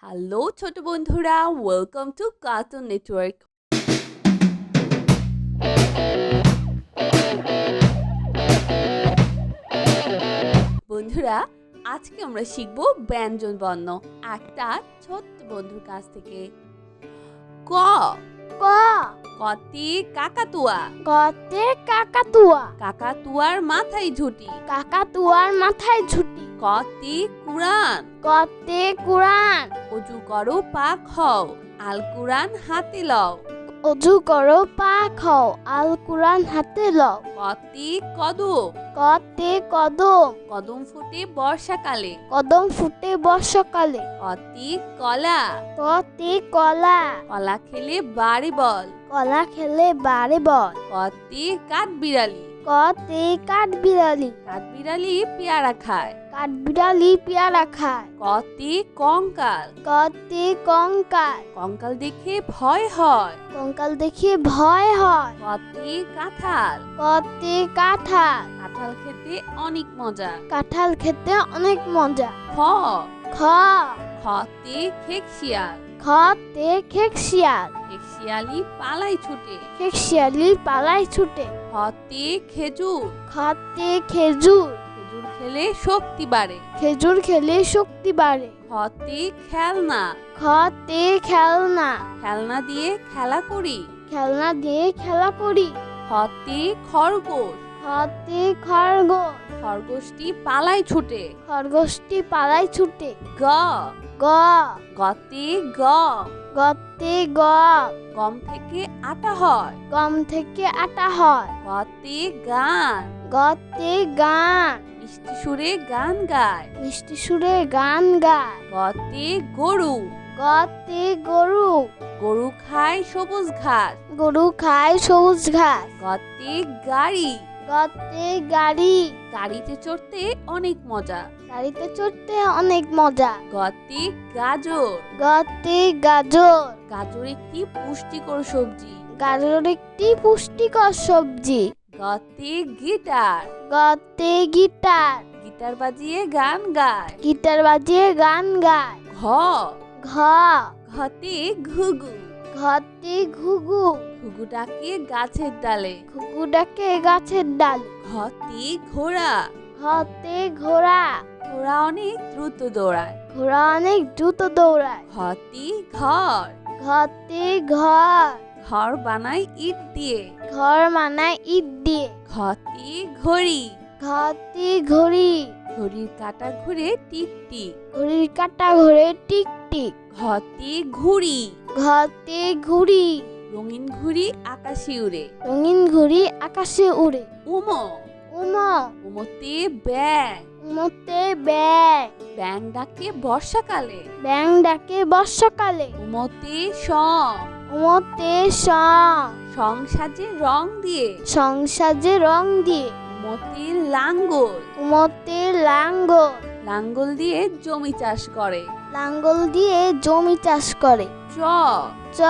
Hello ছোট বন্ধুরা, welcome to cartoon network. বন্ধুরা, আজকে আমরা শিখব ব্যঞ্জন বর্ণ একটা ছোট্ট বন্ধুর কাছ থেকে। ক ক কতে কাকাতুয়া। কতে কাকাতুয়া কাকাতুয়ার মাথায় ঝুঁটি। কাকাতুয়ার মাথায় ঝুঁটি কতে কুরআন। কতে কুরআন অজু করো পাক হও, আল কুরআন হাতে লও। অজু করো পাক হও, আল কুরআন হাতে লও। কতে কদম। কতে কদম কদম ফুটে বর্ষাকালে। কদম ফুটে বর্ষাকালে। কতে কলা। কতে কলা কলা খেলে বাড়ি বল। কলা খেলে বাড়ে বল। কতে কাঠবিড়ালি। কতে কাঠবিড়ালি কাঠবিড়ালি পেয়ারা খায়। কাঠবিড়ালি পেয়ারা খায়। কতে কঙ্কাল। কতে কঙ্কাল কঙ্কাল দেখে ভয় হয়। কঙ্কাল দেখে ভয় হয়। কতে কাঁঠাল। কতে কাঁঠাল কাঁঠাল খেতে অনেক মজা। কাঁঠাল খেতে অনেক মজা। খ খ খতে খেকশিয়াল। খতে খেকশিয়াল খেকশিয়ালি পালাই ছুটে। খেকশিয়ালি পালায় ছুটে। খতে খেজুর। খতে খেজুর খেজুর খেলে শক্তি বাড়ে। খেজুর খেলে শক্তি বাড়ে। খতে খেলনা। খতে খেলনা খেলনা দিয়ে খেলা করি। খেলনা দিয়ে খেলা করি। খতে খরগোশ। খতে খরগোশ খরগোশটি পালায় ছুটে। খরগোশটি পালায় ছুটে। গ গ গতে গম। গতে গম গম থেকে আটা হয়। গম থেকে আটা হয়। গতে গান। গতে গান মিষ্টি সুরে গান গায়। মিষ্টি সুরে গান গায়। গতে গরু। গতে গরু গরু খায় সবুজ ঘাস। গরু খায় সবুজ ঘাস। গতে গাড়ি। গতে গাড়ি গাড়িতে চড়তে অনেক মজা। গাড়িতে চড়তে অনেক মজা। গতে গাজর। গতে গাজর গাজর একটি পুষ্টিকর সবজি। গাজর একটি পুষ্টিকর সবজি। গতে গিটার। গতে গিটার গিটার বাজিয়ে গান গায়। গিটার বাজিয়ে গান গায়। ঘ ঘ ঘতে ঘুঘু। ঘতে ঘুঘু ঘুঘুটাকে গাছের ডালে। ঘুঘু ডাকে গাছের ডালে। ঘতে ঘোড়া। ঘতে ঘোড়া ঘোড়া অনেক দ্রুত দৌড়ায়। ঘোড়া অনেক দ্রুত দৌড়ায়। ঘতে ঘর। ঘতে ঘর ঘর বানায় ইট দিয়ে। ঘর মানায় ইট দিয়ে। ঘতে ঘড়ি। ঘতে ঘড়ি ঘড়ির কাঁটা ঘুরে টিক টিক। ঘড়ির কাঁটা ঘোরে টিক টিক। ঘতে ঘুড়ি। ঘতে ঘুড়ি রঙিন ঘুড়ি আকাশে উড়ে। রঙিন ঘুড়ি আকাশে উড়ে। উমো। উমো উমোতে ব্যাং। উমোতে ব্যাং ব্যাং ডাকে বর্ষাকালে। ব্যাং ডাকে বর্ষাকালে। উমোতে সং। উমোতে সং সং সাজে রং দিয়ে। সংসাজে রং দিয়ে। উমোতে লাঙ্গল। উমোতে লাঙ্গল লাঙ্গল দিয়ে জমি চাষ করে। লাঙ্গল দিয়ে জমি চাষ করে। চ চ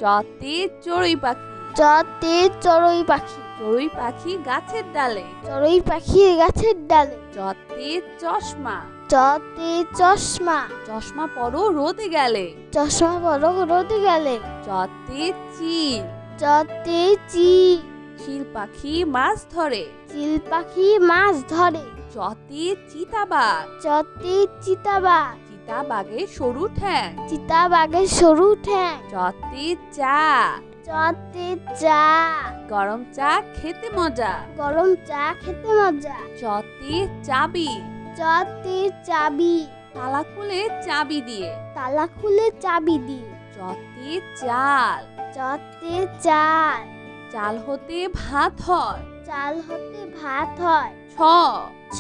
চতে চড়ুই পাখি। চতে চড়ুই পাখি চড়ুই পাখি গাছের ডালে। চড়ুই পাখি গাছের ডালে। চতে চশমা। চতে চশমা চশমা পরো রোদে গেলে। চশমা বড় রোদে গেলে। চতে চিল। চতে চিল চিল পাখি মাছ ধরে। চিল পাখি মাছ ধরে। চতে চিতাবাঘ। চতে চিতাবাঘ চিতাবাঘের সরু ঠ্যাং। চিতাবাঘের সরু ঠ্যাং। চতে চা। চতে চা গরম চা খেতে মজা। গরম চা খেতে মজা। চতে চাবি। চতে চাবি তালা খুলে চাবি দিয়ে। তালা খুলে চাবি দিয়ে। চতে চাল। চতে চাল চাল হতে ভাত হয়। চাল হতে ভাত হয়। ছ ছ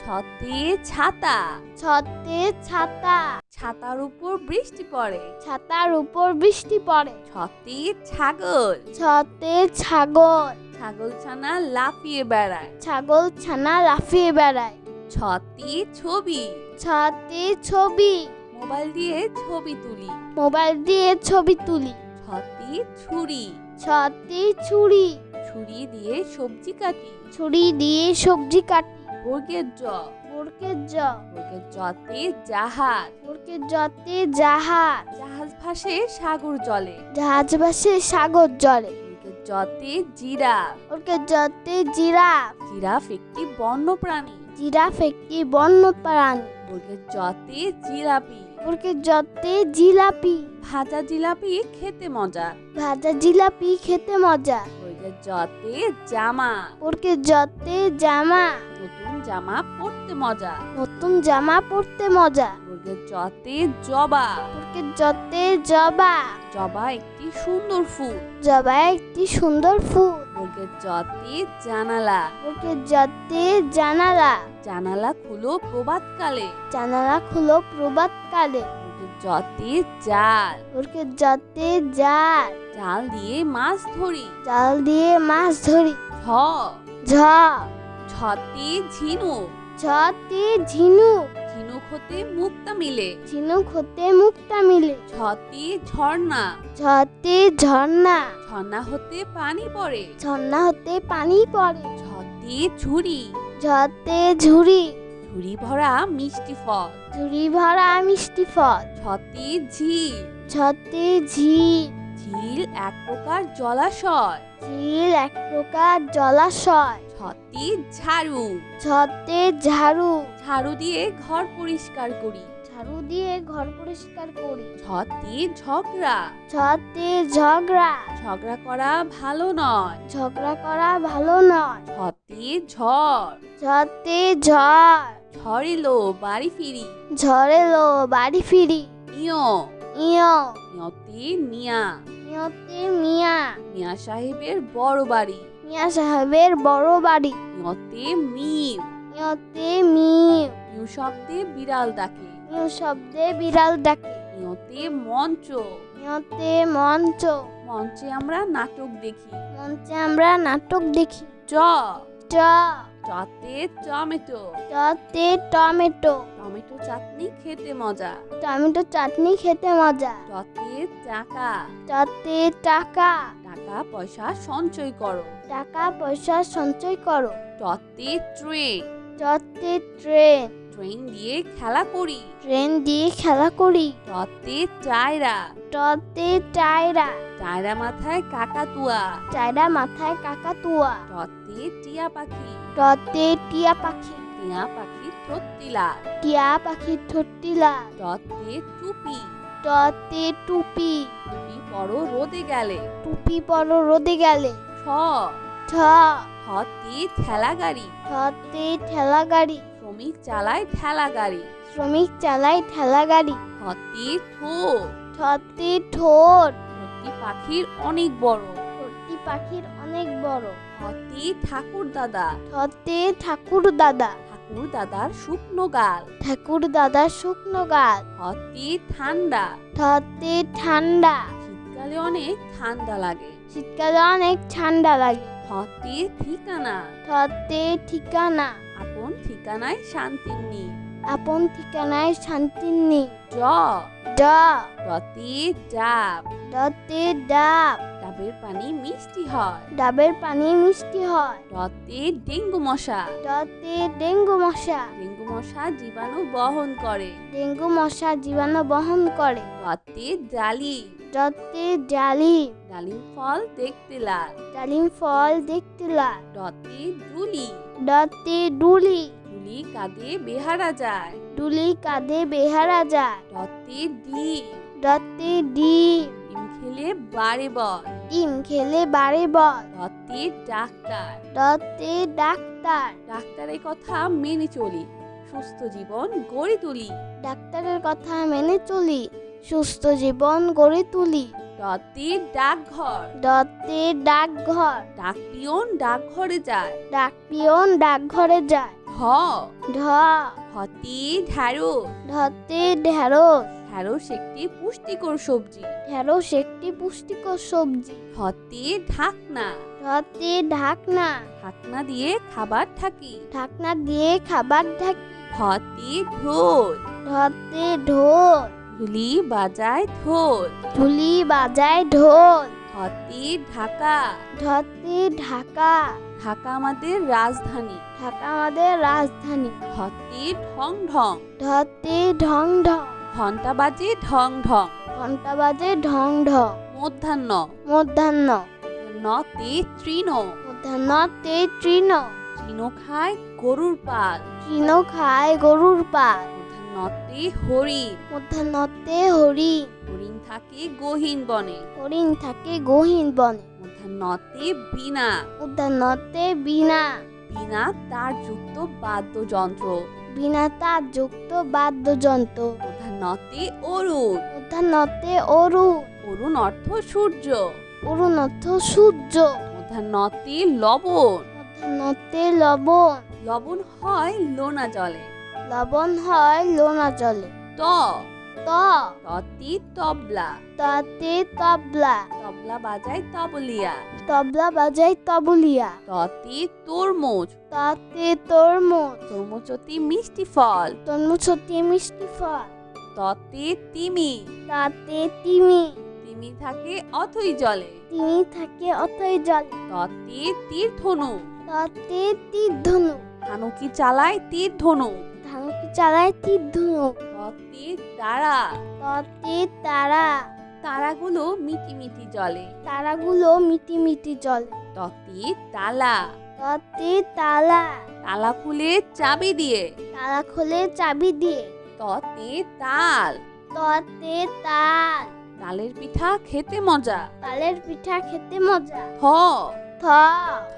ছতে ছাতা। ছতে ছাতা ছাতার উপর বৃষ্টি পড়ে। ছাতার উপর বৃষ্টি পড়ে। ছতে ছাগল। ছতে ছাগল ছাগল ছানা লাফিয়ে বেড়ায়। ছাগল ছানা লাফিয়ে বেড়ায়। ছতে ছবি। ছতে ছবি মোবাইল দিয়ে ছবি তুলি। মোবাইল দিয়ে ছবি তুলি। ছতে ছুরি। ছতে ছুরি ছুরি দিয়ে সবজি কাটি। ছুরি দিয়ে সবজি কাটি। বর্গের জ। বর্গের জ বর্গের জতে জাহাজ, বর্গের জতে জাহাজ জাহাজ ভাসে সাগর জলে। জাহাজ ভাসে সাগর জলে বর্গের জতে জিরাফ, বর্গের জতে জিরাফ জিরাফ একটি বন্য প্রাণী। জিরাফ একটি বন্য প্রাণী বর্গের জতে জিলাপি, বর্গের জতে জিলাপি ভাজা জিলাপি খেতে মজা। ভাজা জিলাপি খেতে মজা বর্গের জতে জামা, বর্গের জতে জামা নতুন জামা পরতে মজা। নতুন জামা পরতে মজা বর্গের জতে জবা, বর্গের জতে জবা জবা একটি সুন্দর ফুল। জবা একটি সুন্দর ফুল বর্গের জতে জানালা, বর্গের জতে জানালা জানালা খুলো প্রভাতকালে। জানালা খুলো প্রভাতকালে বর্গের জতে জাল, বর্গের জতে জাল জাল দিয়ে মাছ ধরি। জাল দিয়ে মাছ ধরি ঝ, ঝ ঝতে ঝিনুক, ঝতে ঝিনুক ঝিনুক হতে মুক্তা মিলে। ঝিনুক হতে মুক্তা মিলে ঝতে ঝর্ণা, ঝতে ঝর্ণা ঝর্ণা হতে পানি পড়ে। ঝর্ণা হতে পানি পড়ে ঝতে ঝুড়ি, ঝতে ঝুড়ি ঝুড়ি ভরা মিষ্টি ফল। ঝুড়ি ভরা মিষ্টি ফল ঝতে ঝিল, ঝতে ঝিল ঝিল এক প্রকার জলাশয়। ঝিল এক প্রকার জলাশয় ঝতে ঝাড়ু, ঝতে ঝাড়ু ঝাড়ু দিয়ে ঘর পরিষ্কার করি। ঝাড়ু দিয়ে ঘর পরিষ্কার করি ঝতে ঝগড়া, ঝতে ঝগড়া ঝগড়া করা ভালো নয়। ঝগড়া করা ভালো নয় ঝতে ঝড়, ঝতে ঝড় ঝড় এলো বাড়ি ফিরি। ঝড় এলো বাড়ি ফিরি ইয়, ইয় ইয়তে মিয়া, ইয়তে মিয়া মিয়া সাহেবের বড় বাড়ি। মিয়া সাহেবের বড় বাড়ি ইয়তে মিম, ইয়তে মিম ইউ শব্দে বিড়াল ডাকে। ইউ শব্দে বিড়াল ডাকে ইয়তে মঞ্চ, ইয়তে মঞ্চ মঞ্চে আমরা নাটক দেখি। মঞ্চে আমরা নাটক দেখি চ, চ চতে টমেটো, চতে টমেটো টমেটো চাটনি খেতে মজা। টমেটো চাটনি খেতে মজা টতে টাকা, চতে টাকা টাকা পয়সা সঞ্চয় করো। টাকা পয়সা সঞ্চয় করো টতে ট্রেন, চতে ট্রেন ট্রেন দিয়ে খেলা করি। ট্রেন দিয়ে খেলা করি টতে টায়রা, টতে টায়রা টায়রা মাথায় কাকাতুয়া। টায়রা মাথায় কাকাতুয়া টতে টিয়া পাখি, টতে টিয়া পাখি টিয়া পাখি থত্তিলা। টিয়া পাখির ঠোঁটিলা টতে টুপি, টতে টুপি টুপি পরো রোদে গেলে। টুপি পরো রোদে গেলে ঠ, ঠ ঠতে ঠেলা গাড়ি, ঠতে ঠেলা গাড়ি শ্রমিক চালায় ঠেলা গাড়ি। শ্রমিক চালায় ঠেলা গাড়ি ঠতে ঠোঁট, ঠতে ঠোঁট ঠোঁটটি পাখির অনেক বড়। ঠোঁটটি পাখির অনেক বড় ঠতে ঠাকুর দাদা, ঠতে ঠাকুর দাদা ঠাকুর দাদার শুকনো গাল। ঠাকুর দাদার শুকনো গাল ঠতে ঠান্ডা, ঠতে ঠান্ডা শীতকালে অনেক ঠান্ডা লাগে। শীতকালে অনেক ঠান্ডা লাগে ঠতে ঠিকানা, ঠতে ঠিকানা আপন ঠিকানায় শান্তি নেই। আপন ঠিকানায় শান্তি নেই জ, ড ডতে ডাব, ডতে ডাব ডাবের পানি মিষ্টি হয়। ডাবের পানি মিষ্টি হয় ডতে ডেঙ্গু মশা, ডতে ডেঙ্গু মশা ডেঙ্গু মশা জীবাণু বহন করে। ডেঙ্গু মশা জীবাণু বহন করে ডতে ডালিম, ডতে ডালিম ডালিম ফল দেখতে লাল। ডালিম ফল দেখতে লাল ডতে ডুলি, ডতে ডুলি ডুলি কাঁধে বেহারা যায়। ডুলি কাঁধে বেহারা যায় ডতে ডিম, ডতে ডিম ডিম খেলে বাড়ে বল। ডিম খেলে বাড়ে বল ডতে ডাক্তার, ডতে ডাক্তার ডাক্তারের কথা মেনে চলি, সুস্থ জীবন গড়ে তুলি। ডাক্তারের কথা মেনে চলি সুস্থ জীবন গড়ে তুলি ডতে ডাকঘর, ডতে ডাকঘর ডাকপিয়ন ডাকঘরে যায়। ডাকপিয়ন ডাকঘরে যায় ঢ, ঢ ঢতে ঢ্যাঁড়স, ঢতে ঢেঁড়স ঢ্যাঁড়স একটি পুষ্টিকর সবজি। ঢেঁড়স একটি পুষ্টিকর সবজি ঢতে ঢাকনা, ঢতে ঢাকনা ঢাকনা দিয়ে খাবার থাকি। ঢাকনা দিয়ে খাবার ঢাকি ঢতে ঢোল, ঢতে ঢোল ঢুলি বাজায় ঢোল। ঢুলি বাজায় ঢোল ঢতে ঢাকা, ঢতে ঢাকা ঢাকা আমাদের রাজধানী। ঢাকা আমাদের রাজধানী। ঢতে ঢং ঢং, ঢতে ঢং ঢং, ঘন্টা বাজে ঢং ঢং। ঘন্টা বাজে ঢং ঢং। মধ্যাহ্ন, মধ্যাহ্ন, নতে তৃণ, মধ্যাহ্নতে তৃণ, তৃণ খায় গরুর পাল। তৃণ খায় গরুর পাল। মধ্যাহ্নতে হরিণ, মধ্যাহ্নতে হরিণ, হরিণ থাকে গহীন বনে। হরিণ থাকে গহীন বনে। মধ্যাহ্নতে বীণা, মধ্যাহ্নতে বীণা, বীণা তার যুক্ত বাদ্যযন্ত্র। বীণা তার যুক্ত বাদ্যযন্ত্র। মধ্যাহ্নতে অরুণ, মধ্যাহ্নতে অরুণ, অরুণ অর্থ সূর্য। অরুণ অর্থ সূর্য। মধ্যাহ্নতে লবণ, মধ্যাহ্নতে লবণ, লবণ হয় লোনা জলে। লবণ হয় লোনা জলে। ত, ত, ততে তবলা, তাতে তবলা, তবলা বাজায় তবলিয়া। তবলা বাজায় তবলিয়া। ততে তরমুজ, তাতে তরমুজ, তরমুজ অতি মিষ্টি ফল। তরমুজ হতে মিষ্টি ফল। ততে তিমি, তাতে তিমি, তিমি থাকে অথই জলে। তিমি থাকে অথই জলে। ততে তীরধনু, তাতে তীর ধনু, ধানুকি চালায় তীর ধনু। ধানুক চালায় তীর ধনু। ততে তারা, তাতে তারা, তারাগুলো মিটি মিটি জলে। তারাগুলো মিটি মিটি জলে। ততে তালা, তাতে তালা, তালা খুলে চাবি দিয়ে। তালা খোলে চাবি দিয়ে। ততে তাল, তাতে তাল, তালের পিঠা খেতে মজা। তালের পিঠা খেতে মজা। থ, থ,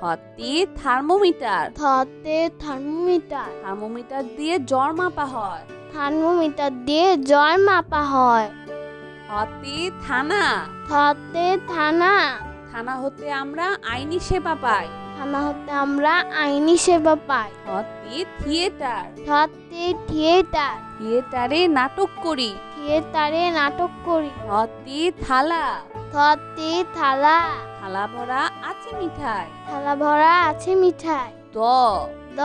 থতে থার্মোমিটার, থতে থার্মোমিটার, থার্মোমিটার দিয়ে জ্বর মাপা হয়। থার্মোমিটার দিয়ে জ্বর মাপা হয়। থতে থানা, থতে থানা, থানা হতে আমরা আইনি সেবা পাই। থানা হতে আমরা আইনি সেবা পাই। থতে থিয়েটার, থতে থিয়েটার, থিয়েটারে নাটক করি। থিয়েটারে নাটক করি। থতে থালা, থতে থালা, থালা ভরা আছে মিঠাই। থালা ভরা আছে মিঠাই। দ, দ,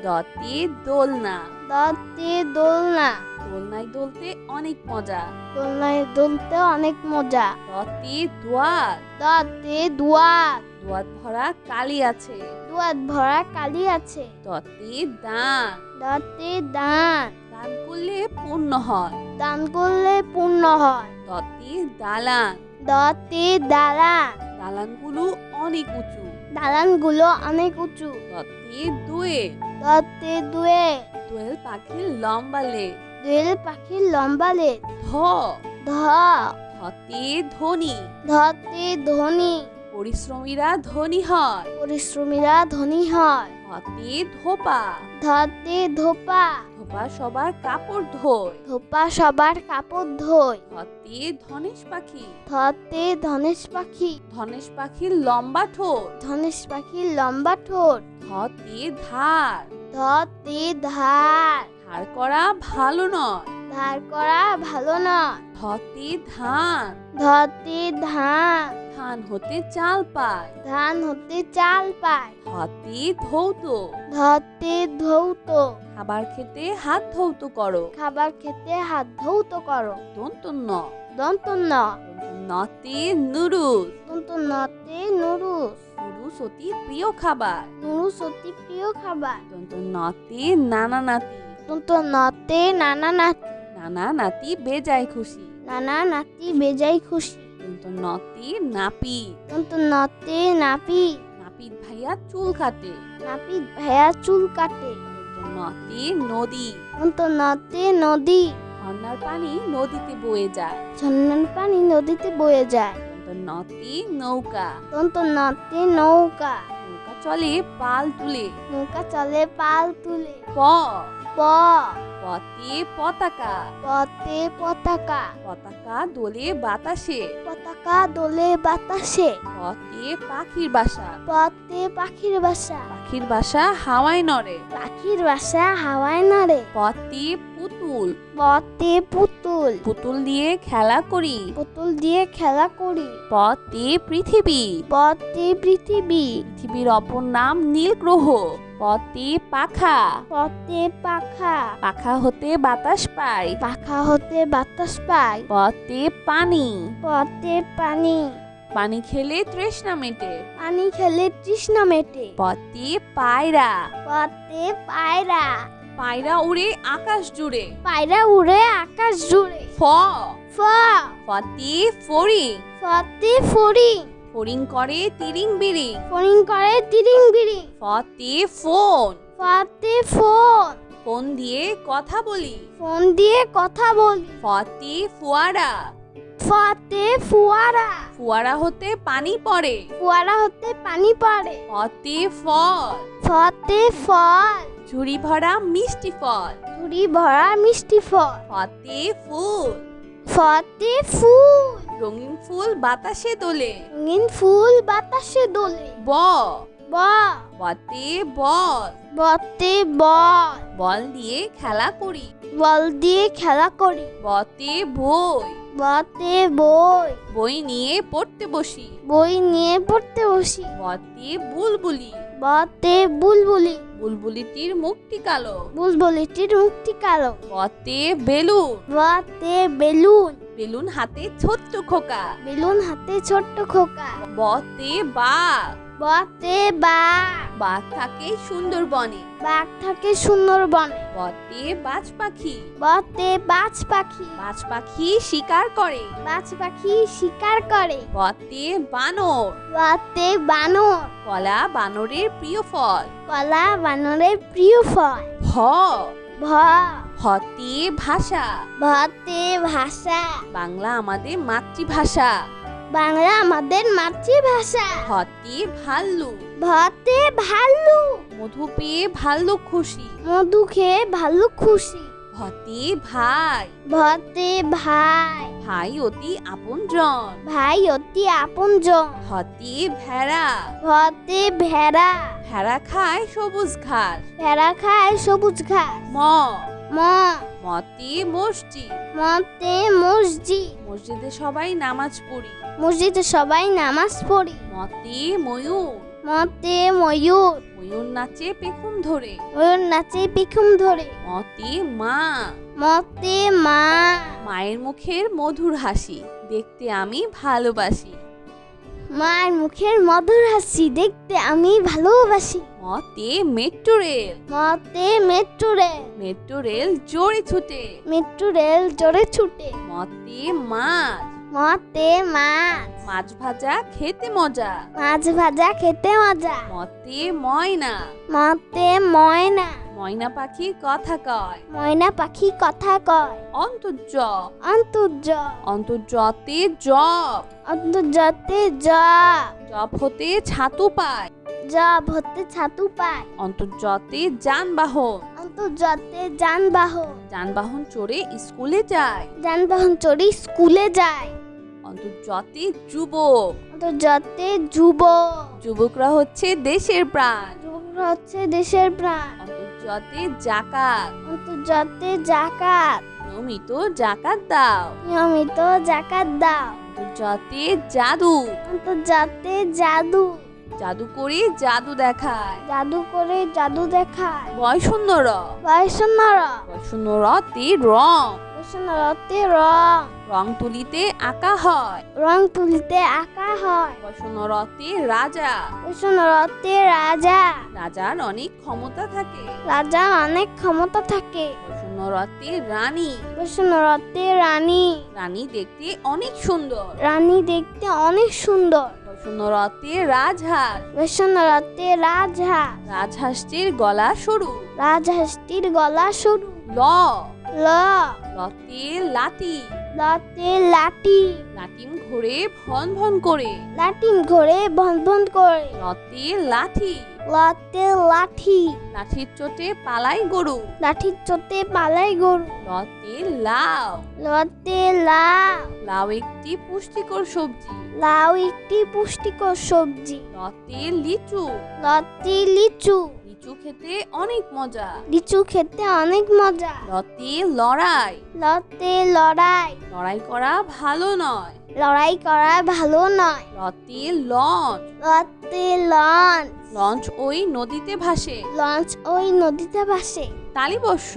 দতে দোলনা, দতে দোলনা, দোলনায় দোলতে অনেক মজা। দোলনায় দুলতে অনেক মজা। দতে দুয়ার, দতে দুয়ার, দুয়ার ভরা কালি আছে। দুয়ার ভরা কালি আছে। দতে দান, দতে দান, দান করলে পূর্ণ হয়। দান করলে পূর্ণ হয়। দতে দালান, দতে দালান, দালানগুলো অনেক উঁচু। দালানগুলো অনেক উঁচু। দতে দোয়েল, দতে দুয়ে, দোয়েল পাখির লম্বা লেজ। দোয়েল পাখির লম্বা লেজ। ধ, ধ, ধতে ধনী, ধতে ধনী, পরিশ্রমীরা ধনী হয়। পরিশ্রমীরা ধনী হয়। ধতে ধোপা, ধতে ধোপা, ধোপা সবার কাপড় ধোয়। ধোপা সবার কাপড় ধোয়। ধতে ধনেশ পাখি, ধতে ধনেশ পাখি, ধনেশ পাখির লম্বা ঠোঁট। ধনেশ পাখির লম্বা ঠোঁট। ধতে ধার, ধতে ধার, ধার করা ভালো নয়। ধার করা ভালো নয়। ধতে ধান, ধতে ধান, ধান হতে চাল পায়। ধান হতে চাল পায়। ধতে ধৌত, ধতে ধৌত, খাবার খেতে হাত ধৌত করো। খাবার খেতে হাত ধৌত করো। দন্তন্য, দন্তন্য, নতে নুডলস, দন্ত নতে নুরুস, নুডলস অতি প্রিয় খাবার। নুরুস অতি প্রিয় খাবার। নতে নানা নাতি, দন্ত নতে নানা নাতি, নানা নাতি বেজায় খুশি। নানা নাতি বেজাই খুশি। নতে নাপি, দন্ত নতে নাপি, নাপিত ভাইয়া চুল কাটে। নাপিত ভাইয়া চুল কাটে। নতে নদী, দন্ত নতে নদী, ঝর্ণার পানি নদীতে বয়ে যায়। ঝর্ণার পানি নদীতে বয়ে যায়। নতে নৌকা, দন্ত নতে নৌকা, নৌকা চলে পাল তুলে। নৌকা চলে পাল তুলে। প, প, পতে পতাকা, পতে পতাকা, পতাকা দোলে বাতাসে। পতাকা দোলে বাতাসে। পতে পাখির বাসা, পতে পাখির বাসা, পাখির বাসা হাওয়ায় নড়ে। পাখির বাসা হাওয়ায় নাড়ে। পতে পুতুল, পতে পুতুল, পুতুল দিয়ে খেলা করি। পুতুল দিয়ে খেলা করি। পতে পৃথিবী, পতে পৃথিবী, পৃথিবীর অপর নাম নীল গ্রহ। পতে পাখা, পতে পাখা, পাখা হতে বাতাস পাই। পাখা হতে বাতাস পায়। পতে পানি, পতে পানি, পানি খেলে তৃষ্ণা মেটে। পানি খেলে তৃষ্ণা মেটে। পতে পায়রা। পথে পায়রা। পায়রা উড়ে আকাশ জুড়ে। পায়রা উড়ে আকাশ জুড়ে। ফ। ফ। ফতে ফড়িং। ফতে ফড়িং। ফড়িং করে তিরিং বিরিং। ফড়িং করে তিরিং বিরিং। ফতে ফোন। ফতে ফোন। ফোন দিয়ে কথা বলি। ফোন দিয়ে কথা বলি। ফতে ফোয়ারা। ফতে ফুয়ারা। ফোয়ারা হতে পানি পড়ে। ফুয়ারা হতে পানি পড়ে। ফতে ফল। ফতে ফল। ঝুড়ি ভরা মিষ্টি ফল। ঝুড়ি ভরা মিষ্টি ফল। ফতে ফুল। ফতে ফুল। রঙিন ফুল বাতাসে দোলে। রঙিন ফুল বাতাসে দোলে। ব। ব। বতে বল। বতে বল। বল দিয়ে খেলা করি। বল দিয়ে খেলা করি। বতে বই। বতে বই। বই নিয়ে পড়তে বসি। বই নিয়ে পড়তে বসি। বতে বুলবুলি। বতে বুলবুলি। বুলবুলিটির মুখটি কালো। বুলবুলিটির মুখটি কালো। বতে বেলুন। বতে বেলুন। বেলুন হাতে ছোট্ট খোকা। বেলুন হাতে ছোট্ট খোকা। বতে বাঘ। বতে বাঘ। বাঘ থাকে সুন্দরবনে। বাঘ থাকে সুন্দরবনে। বতে বাজ পাখি। বতে বাজ পাখি। বাজ পাখি শিকার করে। বাজ পাখি শিকার করে। বতে বানর। বতে বানর। কলা বানরের প্রিয় ফল। কলা বানরের প্রিয় ফল। ভ। ভ। ভতে ভাষা। ভতে ভাষা। বাংলা আমাদের মাতৃভাষা। বাংলা আমাদের মাতৃভাষা। ভতে ভাল্লুক। ভতে ভাল্লুক। মধু পেয়ে ভাল্লুক খুশি। মধু খেয়ে ভাল্লুক খুশি। ভতে ভাই। ভতে ভাই। ভাই অতি আপনজন। ভাই অতি আপনজন। ভতে ভেড়া। ভতে ভেড়া। ভেড়া খায় সবুজ ঘাস। ভেড়া খায় সবুজ ঘাস। ম। ম। মতে মসজিদ। মতে মসজিদ। মসজিদে সবাই নামাজ পড়ি। মসজিদে সবাই নামাজ পড়ি। মতে ময়ূর। মতে ময়ূর। ময়ূর নাচে পেখম ধরে। ময়ূর নাচে পিখম ধরে। মতে মা। মতে মা। মায়ের মুখের মধুর হাসি দেখতে আমি ভালোবাসি। মার মুখের মধুর হাসি দেখতে আমি ভালোবাসি। মতে মেট্রো রেল। মতে মেট্রো রেল। মেট্রো রেল জোরে ছুটে। মেট্রো রেল জোরে ছুটে। মতে মাছ। মতে মাছ। মাছ ভাজা খেতে মজা। মাছ ভাজা খেতে মজা। মতে ময়না। মতে ময়না। ময়না পাখি কথা কয়। ময়না পাখি কথা কয়। অন্তর্য। অন্তর্য। অন্তর্যতে জব। অন্তর্জাতে জব। জব হতে ছাতু পায়। জব হতে ছাতু পায়। অন্তর্যতে যানবাহন। অন্তর্জাতে যানবাহন। যানবাহন চড়ে স্কুলে যায়। যানবাহন চড়ি স্কুলে যায়। অন্তর্যতে যুবক। অন্তর্জাতে যুবক। যুবকরা হচ্ছে দেশের প্রাণ। যুবকরা হচ্ছে দেশের প্রাণ। অন্তর্যতে জাকাত। অন্তর্জাতে জাকাত। নিয়মিত জাকাত দাও। নিয়মিত জাকাত দাও। অন্তর্যতে জাদু। অন্তর্জাতে জাদু। জাদু করে জাদু দেখায়। জাদু করে জাদু দেখায়। বয়সুন্দর। বয়সন্নরা। বয়সুন্দরতে রং। বয়সন্নরাতে রং। রং তুলিতে আঁকা হয়। রং তুলিতে আঁকা হয়। বয়সুন্দরতে রাজা। বয়সন্নরাতে রাজা। রাজার অনেক ক্ষমতা থাকে। রাজার অনেক ক্ষমতা থাকে। বয়সুন্দরতে রানী। বয়সন্নরাতে রানী। রানী দেখতে অনেক সুন্দর। রানী দেখতে অনেক সুন্দর। বয়সুন্দরতে রাজহাঁস। বয়সন্নরাতে রাজহাঁস। রাজহাঁসটির গলা সরু। রাজহাঁসটির গলা সরু। ল। ল। লতে লাঠি। লতে লাঠি। লাটিম ঘোরে ভন ভন করে। লাটিম ঘোরে ভন ভন করে। লতে লাঠি। লতে লাঠি। লাঠির চোটে পালাই গরু। লাঠির চোটে পালাই গরু। লতে লাউ। লতে লাউ। লাউ একটি পুষ্টিকর সবজি। লাউ একটি পুষ্টিকর সবজি। লতে লিচু। লতে লিচু। লিচু খেতে অনেক মজা। লিচু খেতে অনেক মজা। লতে লড়াই। লতে লড়াই। লড়াই করা ভালো নয়। লড়াই করা ভালো নয়। রতে লঞ্চ, রতে লঞ্চ, লঞ্চ ওই নদীতে ভাসে। লঞ্চ ওই নদীতে ভাসে। তালিবস্য,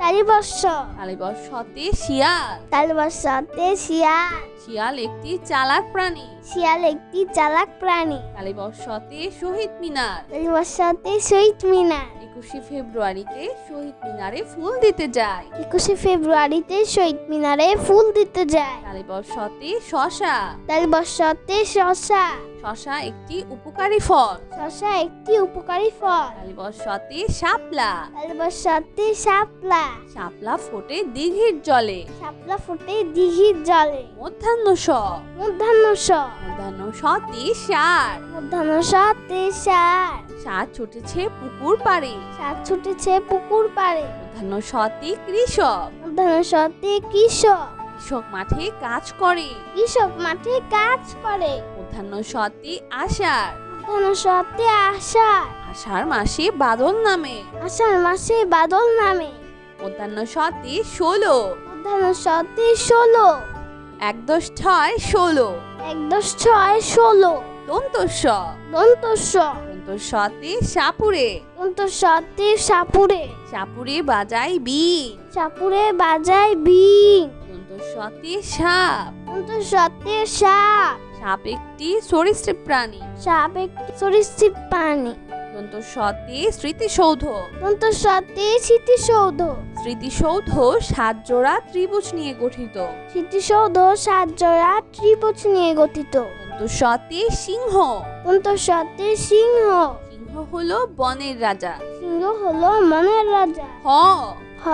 তালিবর্ষ, তালিবস্যতে শিয়াল, তালিবর্ষতে শিয়াল, শিয়াল একটি চালাক প্রাণী। শিয়াল একটি চালাক প্রাণী। তালিবস্যতে শহীদ মিনার, তালিবর্ষতে শহীদ মিনার। 21শে ফেব্রুয়ারিতে শহীদ মিনারে ফুল দিতে যায়। 21শে ফেব্রুয়ারিতে শহীদ মিনারে ফুল দিতে যায়। তালিবস্যতে শসা, তালিবর্ষতে শসা, শসা একটি উপকারী ফল। শসা একটি উপকারী ফল। তালিবস্যতে শাপলা, তালিবর্ষতে শাপলা, শাপলা ফোটে দিঘির জলে। শাপলা ফুটে দিঘির জলে। মধ্যাহ্ন স, মধ্যাহ্ন স, মধ্যাহ্ন সতে ষাঁড়, মধ্যাহ্ন সতে ষাঁড়, ষাঁড় ছুটেছে পুকুর পাড়ে। ষাঁড় ছুটেছে পুকুর পাড়ে। মধ্যাহ্ন সতে কৃষক, মধ্যাহ্ন সতে কৃষক, কৃষক মাঠে কাজ করে। কৃষক মাঠে কাজ করে। মধ্যাহ্ন সতে আষাঢ়, মধ্যাহ্ন সতে আষাঢ়, আষাঢ় মাসে বাদল নামে। আষাঢ় মাসে বাদল নামে। মধ্যাহ্ন সতে 16, মধ্যাহ্ন সতে 16, 1-10-6 16। 1-10-6 16, দন্তস্ব, দন্তস্ব, দন্তস্বতে সাপুরে, দন্তস্বতে সাপুরে, সাপুরে বাজায় বিন। সাপুরে বাজায় বিন। দন্তস্বতে সাপ, দন্তস্বতে সাপ, সাপ একটি সরীসৃপ প্রাণী। সাপ একটি সরীসৃপ প্রাণী। দন্তস্বতে স্মৃতিসৌধ, দন্তস্বতে স্মৃতিসৌধ, স্মৃতিসৌধ 7 জোড়া ত্রিভুজ নিয়ে গঠিত। স্মৃতিসৌধ 7 জোড়া ত্রিভুজ নিয়ে গঠিত। দন্তস্বতে সিংহ, দন্তস্বতে সিংহ, সিংহ হলো বনের রাজা। সিংহ হলো মনের রাজা। হ, হ,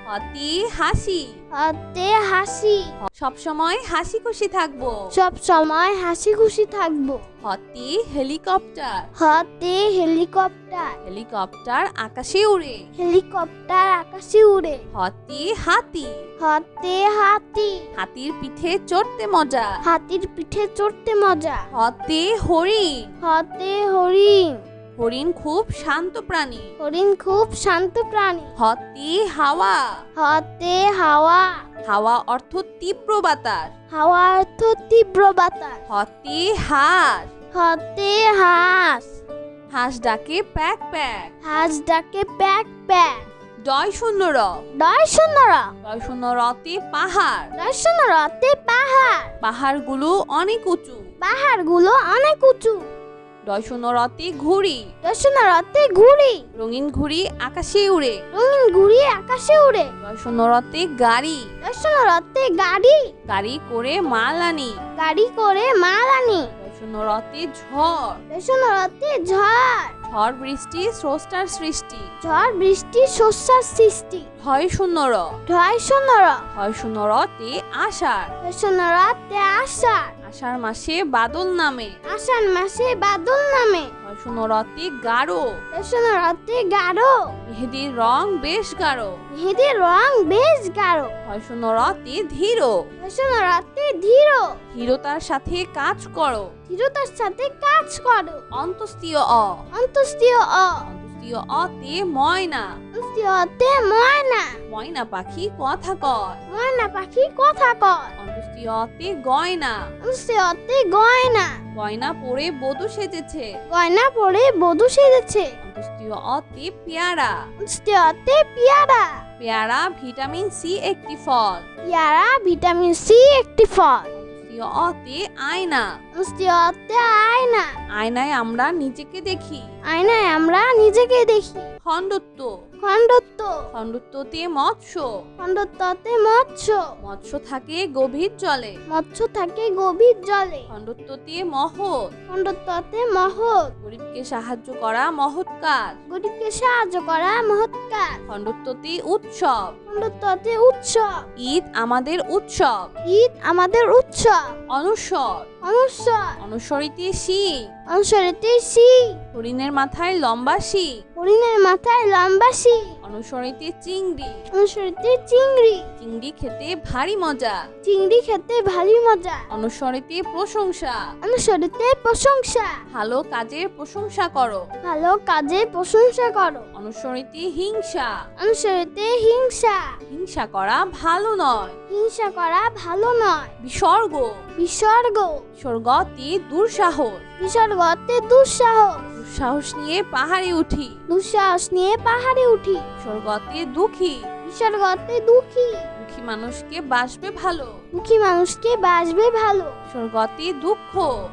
হতে হাসি, হাতে হাসি, সব সময় হাসি খুশি থাকবো। সব সময় হাসি খুশি থাকবো। হতে হেলিকপ্টার, হাতে হেলিকপ্টার, হেলিকপ্টার আকাশে উড়ে। হেলিকপ্টার আকাশে উড়ে। হতে হাতি, হাতে হাতি, হাতির পিঠে চড়তে মজা। হাতির পিঠে চড়তে মজা। হতে হরিণ, হাতে হরিণ, হরিণ খুব শান্ত প্রাণী। হরিণ খুব শান্ত প্রাণী। হতে হাওয়া, হাতে হাওয়া, হাওয়া অর্থ তীব্র বাতাস। হাওয়া অর্থ তীব্র বাতাস। হতে হাঁস, হাতে হাঁস, হাঁস ডাকে প্যাক প্যাক। হাঁস ডাকে প্যাক প্যাক। 2-0 র, ডয় সুন্দরা, 2-0 রতে পাহাড়, ডয় সুন্দরাতে পাহাড়, পাহাড়গুলো অনেক উঁচু। পাহাড়গুলো অনেক উঁচু। 2-0 রতে ঘুড়ি, ডয় সুন্দরাতে ঘুড়ি, রঙিন ঘুড়ি আকাশে উড়ে। রঙিন ঘুড়ি আকাশে উড়ে। 2-0 রতে গাড়ি, ডয় সুন্দরাতে গাড়ি, গাড়ি করে মাল আনি। গাড়ি করে মাল আনি। 2-0 রতে ঝড়, ডয় সুন্দরাতে ঝড়, ঝড় বৃষ্টি স্রষ্টার সৃষ্টি। ঝড় বৃষ্টি শস্যার সৃষ্টি। 2-0 র, ডয় সুন্দরা, 2-0 রতে আষাঢ়, ডয় সুন্দরাতে আষাঢ়, আষাঢ় মাসে বাদল নামে। আষাঢ় মাসে বাদল নামে। 2-0 রতে গাঢ়, ডয় সুন্দরাতে গাঢ়, মেহেদির রং বেশ গাঢ়। মেহেদির রং বেশ গাঢ়। 2-0 রতে ধীর, ডয় সুন্দরাতে ধীর, ধীরতার সাথে কাজ করো। ধীরতার সাথে কাজ করো। অন্তস্তীয় অ, অন্তস্তীয় অ, অন্তস্তীয় অতে ময়না, অন্তস্তীয়তে ময়না, ময়না পাখি কথা কয়। ময়না পাখি কথা কয়। অন্তস্তীয় অতে গয়না, অন্তস্তীয়তে গয়না, গয়না পরে বধূ সেজেছে। গয়না পরে বধূ সেজেছে। অন্তস্তীয় অতে পেয়ারা, অন্তস্তীয়তে পেয়ারা, পেয়ারা ভিটামিন সি একটি ফল। পেয়ারা ভিটামিন সি একটি ফল। অন্তস্তীয় অতে আয়না, অন্তস্তীয়তে আয়না, আয়নায় আমরা নিজেকে দেখি। আয়নায় আমরা নিজেকে দেখি। খণ্ডত্ব, খণ্ডত্ব, খণ্ডত্বতে মৎস্য, খণ্ডত্বতে মৎস্য, মৎস্য থাকে গভীর জলে। মৎস্য থাকে গভীর জলে। খণ্ডত্বতে মহৎ, খণ্ডত্বতে মহৎ, গরিবকে সাহায্য করা মহৎ কাজ। গরিবকে সাহায্য করা মহৎ কাজ। খণ্ডত্বতে উৎসব, খণ্ডত্বতে উৎসব, ঈদ আমাদের উৎসব। ঈদ আমাদের উৎসব। অনুস্বর, অনুস্বর, অনুস্বরিতে শিং, অনুস্বরিতে শিং, হরিণের মাথায় লম্বা শিং। হরিণের মাথায় লম্বা শিং। অনুস্বরিতে চিংড়ি, অনুস্বরিতে চিংড়ি, চিংড়ি খেতে ভারী মজা। চিংড়ি খেতে ভারী মজা। অনুস্বরিতে প্রশংসা, অনুস্বরিতে প্রশংসা, ভালো কাজের প্রশংসা করো। ভালো কাজে প্রশংসা করো। অনুস্বরিতে হিংসা, অনুস্বরিতে হিংসা, হিংসা করা ভালো নয়। হিংসা করা ভালো নয়। বিসর্গ, বিসর্গ, বিসর্গতে দুঃসাহস, বিসর্গতে দুঃসাহস, দুঃসাহস নিয়ে পাহাড়ে উঠি। দুঃসাহস নিয়ে পাহাড়ে উঠি। বিসর্গতে দুঃখী, বিসর্গতে দুঃখী, দুঃখী মানুষকে বাসবে ভালো। দুঃখী মানুষকে বাসবে ভালো। বিসর্গতে দুঃখ,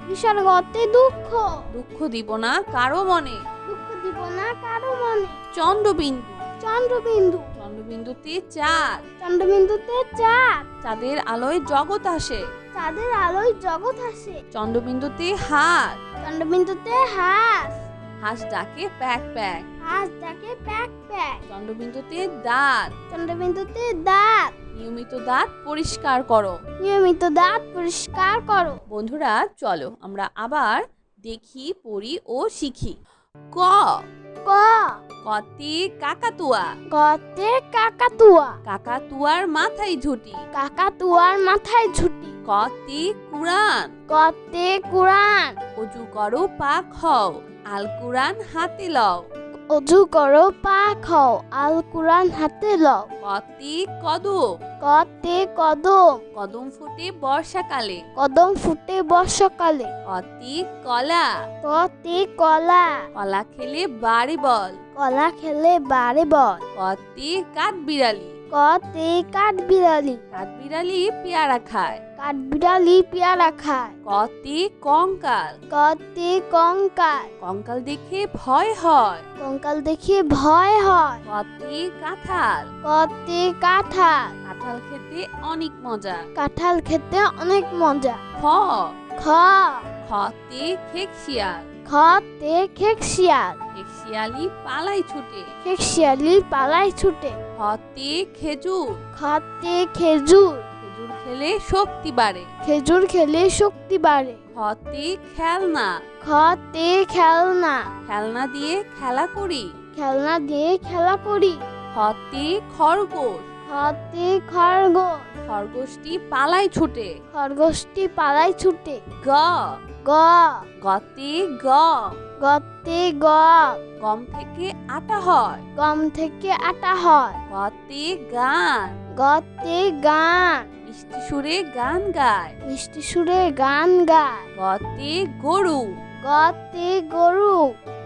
বিসর্গতে দুঃখ, দুঃখ দিব না কারো মনে। দুঃখ দিব না কারো মনে। চন্দ্রবিন্দু, চন্দ্রবিন্দু, চন্দ্রবিন্দুতে চাঁদ, চন্দ্রবিন্দুতে চাঁদ, চাঁদের আলোয় জগৎ আসে। চাঁদের আলোয় জগৎ আসে। চন্দ্রবিন্দুতে হাঁস, চন্দ্রবিন্দুতে হাঁস, হাঁস ডাকে প্যাক প্যাক। হাঁস ডাকে প্যাক প্যাক। চন্দ্রবিন্দুতে দাঁত, চন্দ্রবিন্দুতে দাঁত, নিয়মিত দাঁত পরিষ্কার করো। নিয়মিত দাঁত পরিষ্কার করো। বন্ধুরা চলো আমরা আবার দেখি, পড়ি ও শিখি। ক, ক, কতে কাকাতুয়া, কতে কাকাতুয়া, কাকাতুয়ার মাথায় ঝুটি। কাকাতুয়ার মাথায় ঝুটি। কতে কুরআন, কতে কুরআন, অজু করো পাক হও, আল কুরআন হাতে লও। অজু করো পাক হও, আল কুরআন হাতে লও। কতে কদম, কতে কদম, কদম ফোটে বর্ষাকালে। কদম ফুটে বর্ষাকালে। কতে কলা, কতে কলা, কলা খেলে বাড়ে বল। কলা খেলে বাড়ে বল। কতে কাঠবিড়ালি, কতে কাঠবিড়ালি, কাঠবিড়ালি পেয়ারা খায়। কাঠবিড়ালি পেয়ারা খায়। কতে কঙ্কাল, কতে কঙ্কাল, কঙ্কাল দেখে ভয় হয়। কঙ্কাল দেখে ভয় হয়। কতে কাঁঠাল, কতে কাঁঠাল, কাঁঠাল খেতে অনেক মজা। কাঁঠাল খেতে অনেক মজা। খ, খ, খতে খেকশিয়াল, খতে খেকশিয়াল, খেকশিয়ালি পালাই ছুটে। খেকশিয়ালি পালায় ছুটে। খতে খেজুর, খতে খেজুর, খেজুর খেলে শক্তি বাড়ে। খেজুর খেলে শক্তি বাড়ে। খতে খেলনা, খতে খেলনা, খেলনা দিয়ে খেলা করি। খেলনা দিয়ে খেলা করি। খতে খরগোশ, খতে খরগোশ, খরগোশটি পালাই ছুটে। খরগোশটি পালায় ছুটে। গ, গ, গতে গম, গতে গম, গম থেকে আটা হয়। গম থেকে আটা হয়। গতে গান, গতে গান, মিষ্টি সুরে গান গায়। মিষ্টি সুরে গান গায়। গতে গরু, গতে গরু,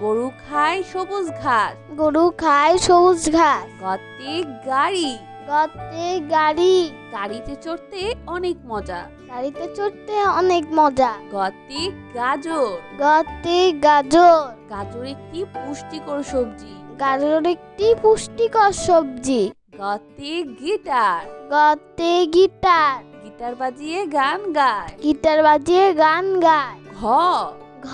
গরু খায় সবুজ ঘাস। গরু খায় সবুজ ঘাস। গতে গাড়ি, গতে গাড়ি, গাড়িতে চড়তে অনেক মজা। গাড়িতে চড়তে অনেক মজা। গতে গাজর, গতে গাজর, গাজর একটি পুষ্টিকর সবজি। গাজর একটি পুষ্টিকর সবজি। গতে গিটার, গতে গিটার, গিটার বাজিয়ে গান গায়। গিটার বাজিয়ে গান গায়। ঘ, ঘ,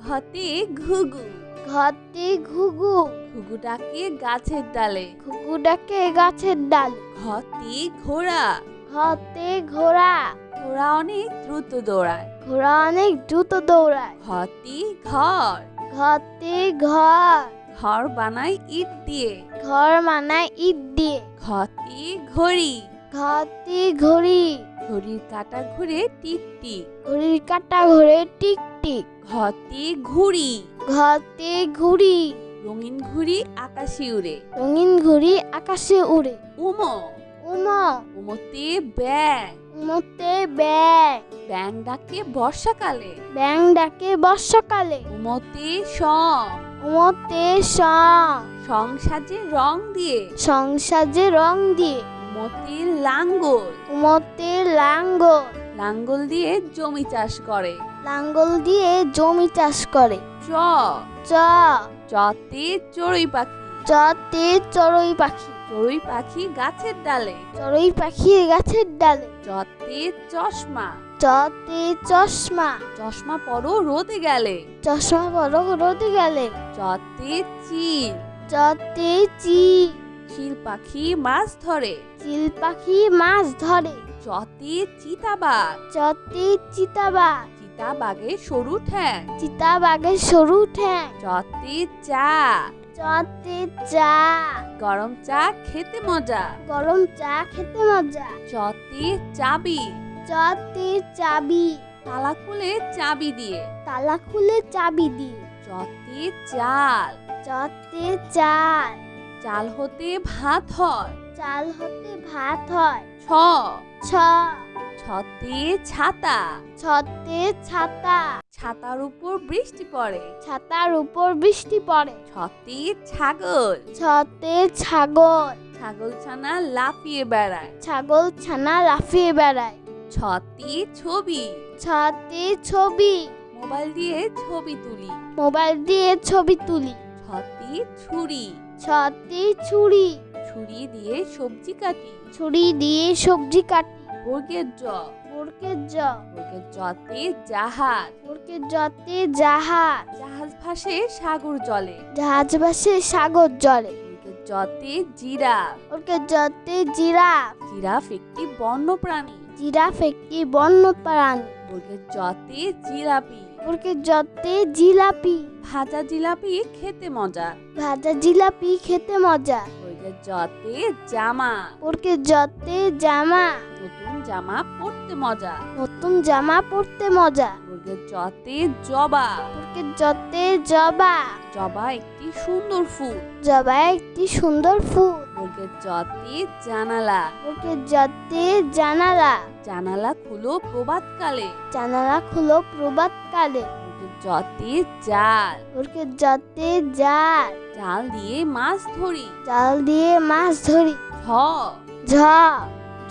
ঘতে ঘুঘু, ঘতে ঘুঘু, ঘুঘু ডাকে গাছের ডালে। ঘুঘু ডাকে গাছের ডালে। ঘতে ঘোড়া, ঘতে ঘোড়া, ঘোড়া অনেক দ্রুত দৌড়ায়। ঘোড়া অনেক দ্রুত দৌড়ায়। ঘতে ঘর, ঘতে ঘর, ঘর বানায় ইট দিয়ে। ঘর মানায় ইট দিয়ে। ঘতে ঘড়ি, ঘতে ঘড়ি, ঘড়ির কাঁটা ঘুরে টিকটিক। ঘড়ির কাঁটা ঘুরে টিক টিক। ঘতে ঘুড়ি, ঘতে ঘুড়ি, রঙিন ঘুড়ি আকাশে উড়ে। রঙিন ঘুড়ি আকাশে উড়ে। উমো, উমো, উমোতে ব্যাং, উমোতে ব্যাং, ব্যাং ডাকে বর্ষাকালে। ব্যাং ডাকে বর্ষাকালে। উমোতে সং, উমোতে সং, সং সাজে রং দিয়ে। সংসাজে রং দিয়ে। উমোতে লাঙ্গল, উমোতে লাঙ্গল, লাঙ্গল দিয়ে জমি চাষ করে। লাঙ্গল দিয়ে জমি চাষ করে। চ, চ, চতে চড়ুই পাখি, চতে চড়ুই পাখি, চড়ুই পাখি গাছের ডালে। চড়ুই পাখি গাছের ডালে। চতে চশমা, চতে চশমা, চশমা পরো রোদে গেলে। চশমা বড় রোদে গেলে। চতে চিল, চতে চিল, চিল পাখি মাছ ধরে। চিল পাখি মাছ ধরে। চতে চিতাবাঘ, চতে চিতাবাঘ, চিতাবাঘের সরু ঠ্যাং। চিতাবাঘের সরু ঠ্যাং। চতে চা, চতে চা, গরম চা খেতে মজা। গরম চা খেতে মজা। চতে চাবি, চতে চাবি, তালা খুলে চাবি দিয়ে। তালা খুলে চাবি দিয়ে। চতে চাল, চতে চাল, চাল হতে ভাত হয়। চাল হতে ভাত হয়। ছ ছ ছতে ছাতা, ছতে ছাতা, ছাতার উপর বৃষ্টি পড়ে। ছাতার উপর বৃষ্টি পড়ে। ছতে ছাগল, ছতে ছাগল, ছাগলছানা লাফিয়ে বেড়ায়। ছাগল ছানা লাফিয়ে বেড়ায়। ছতে ছবি, ছতে ছবি, মোবাইল দিয়ে ছবি তুলি। মোবাইল দিয়ে ছবি তুলি। ছতে ছুরি, ছতে ছুরি, ছুরি দিয়ে সবজি কাটি। ছুরি দিয়ে সবজি কাটি। বর্গের জ, বর্গের জ, বর্গের জতে জাহাজ, বর্গের জতে জাহাজ, জাহাজ ভাসে সাগর জলে। জাহাজ ভাসে সাগর জলে। বর্গের জতে জিরাফ, বর্গের জতে জিরাফ, জিরাফ একটি বন্য প্রাণী। জিরাফ একটি বন্য প্রাণী। বর্গের জতে জিলাপি, বর্গের জতে জিলাপি, ভাজা জিলাপি খেতে মজা। ভাজা জিলাপি খেতে মজা। বর্গের জতে জামা, বর্গের জতে জামা, নতুন জামা পরতে মজা। নতুন জামা পরতে মজা। বর্গের জতে জবা, বর্গের জতে জবা, জবা একটি সুন্দর ফুল। জবা একটি সুন্দর ফুল। বর্গের জতে জানালা, বর্গের জতে জানালা, জানালা খুলো প্রভাতকালে। জানালা খুলো প্রভাতকালে। বর্গের জতে জাল, বর্গের জতে জাল, জাল দিয়ে মাছ ধরি। জাল দিয়ে মাছ ধরি। ঝ, ঝ,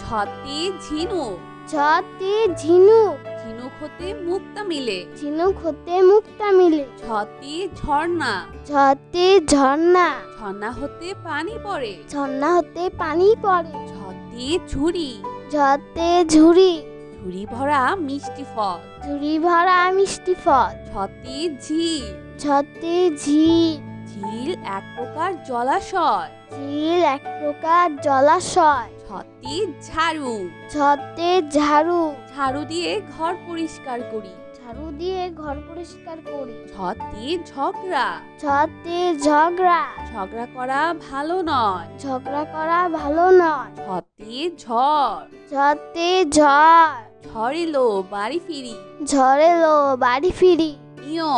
ঝতে ঝিনুক, ঝতে ঝিনুক, ঝিনুক হতে মুক্তা মিলে। ঝিনুক হতে মুক্তা মিলে। ঝতে ঝর্ণা, ঝতে ঝর্ণা, ঝর্ণা হতে পানি পড়ে। ঝর্ণা হতে পানি পড়ে। ঝতে ঝুড়ি, ঝতে ঝুড়ি, ঝুড়ি ভরা মিষ্টি ফল। ঝুড়ি ভরা মিষ্টি ফল। ঝতে ঝিল, ঝতে ঝিল, ঝিল এক প্রকার জলাশয়। ঝিল এক প্রকার জলাশয়। ঝতে ঝাড়ু, ঝতে ঝাড়ু, ঝাড়ু দিয়ে ঘর পরিষ্কার করি। ঝাড়ু দিয়ে ঘর পরিষ্কার করি। ঝতে ঝগড়া, ঝতে ঝগড়া, ঝগড়া করা ভালো নয়। ঝগড়া করা ভালো নয়। ঝতে ঝড়, ঝতে ঝড়, ঝড় এলো বাড়ি ফিরি। ঝড় এলো বাড়ি ফিরি। ইয়,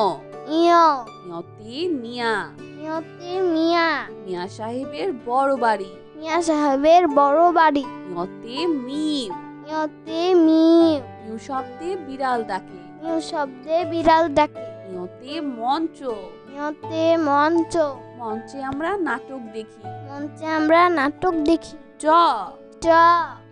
ইয়, ইয়তে মিয়া, ইয়তে মিয়া, মিয়া সাহেবের বড় বাড়ি। মিয়া সাহেবের বড় বাড়ি। ইয়তে মিম, ইয়তে মিম, ইউ শব্দে বিড়াল ডাকে। ইয় শব্দে বিড়াল ডাকে। ইয়তে মঞ্চ, ইয়তে মঞ্চ, মঞ্চে আমরা নাটক দেখি। মঞ্চে আমরা নাটক দেখি। চ, চ,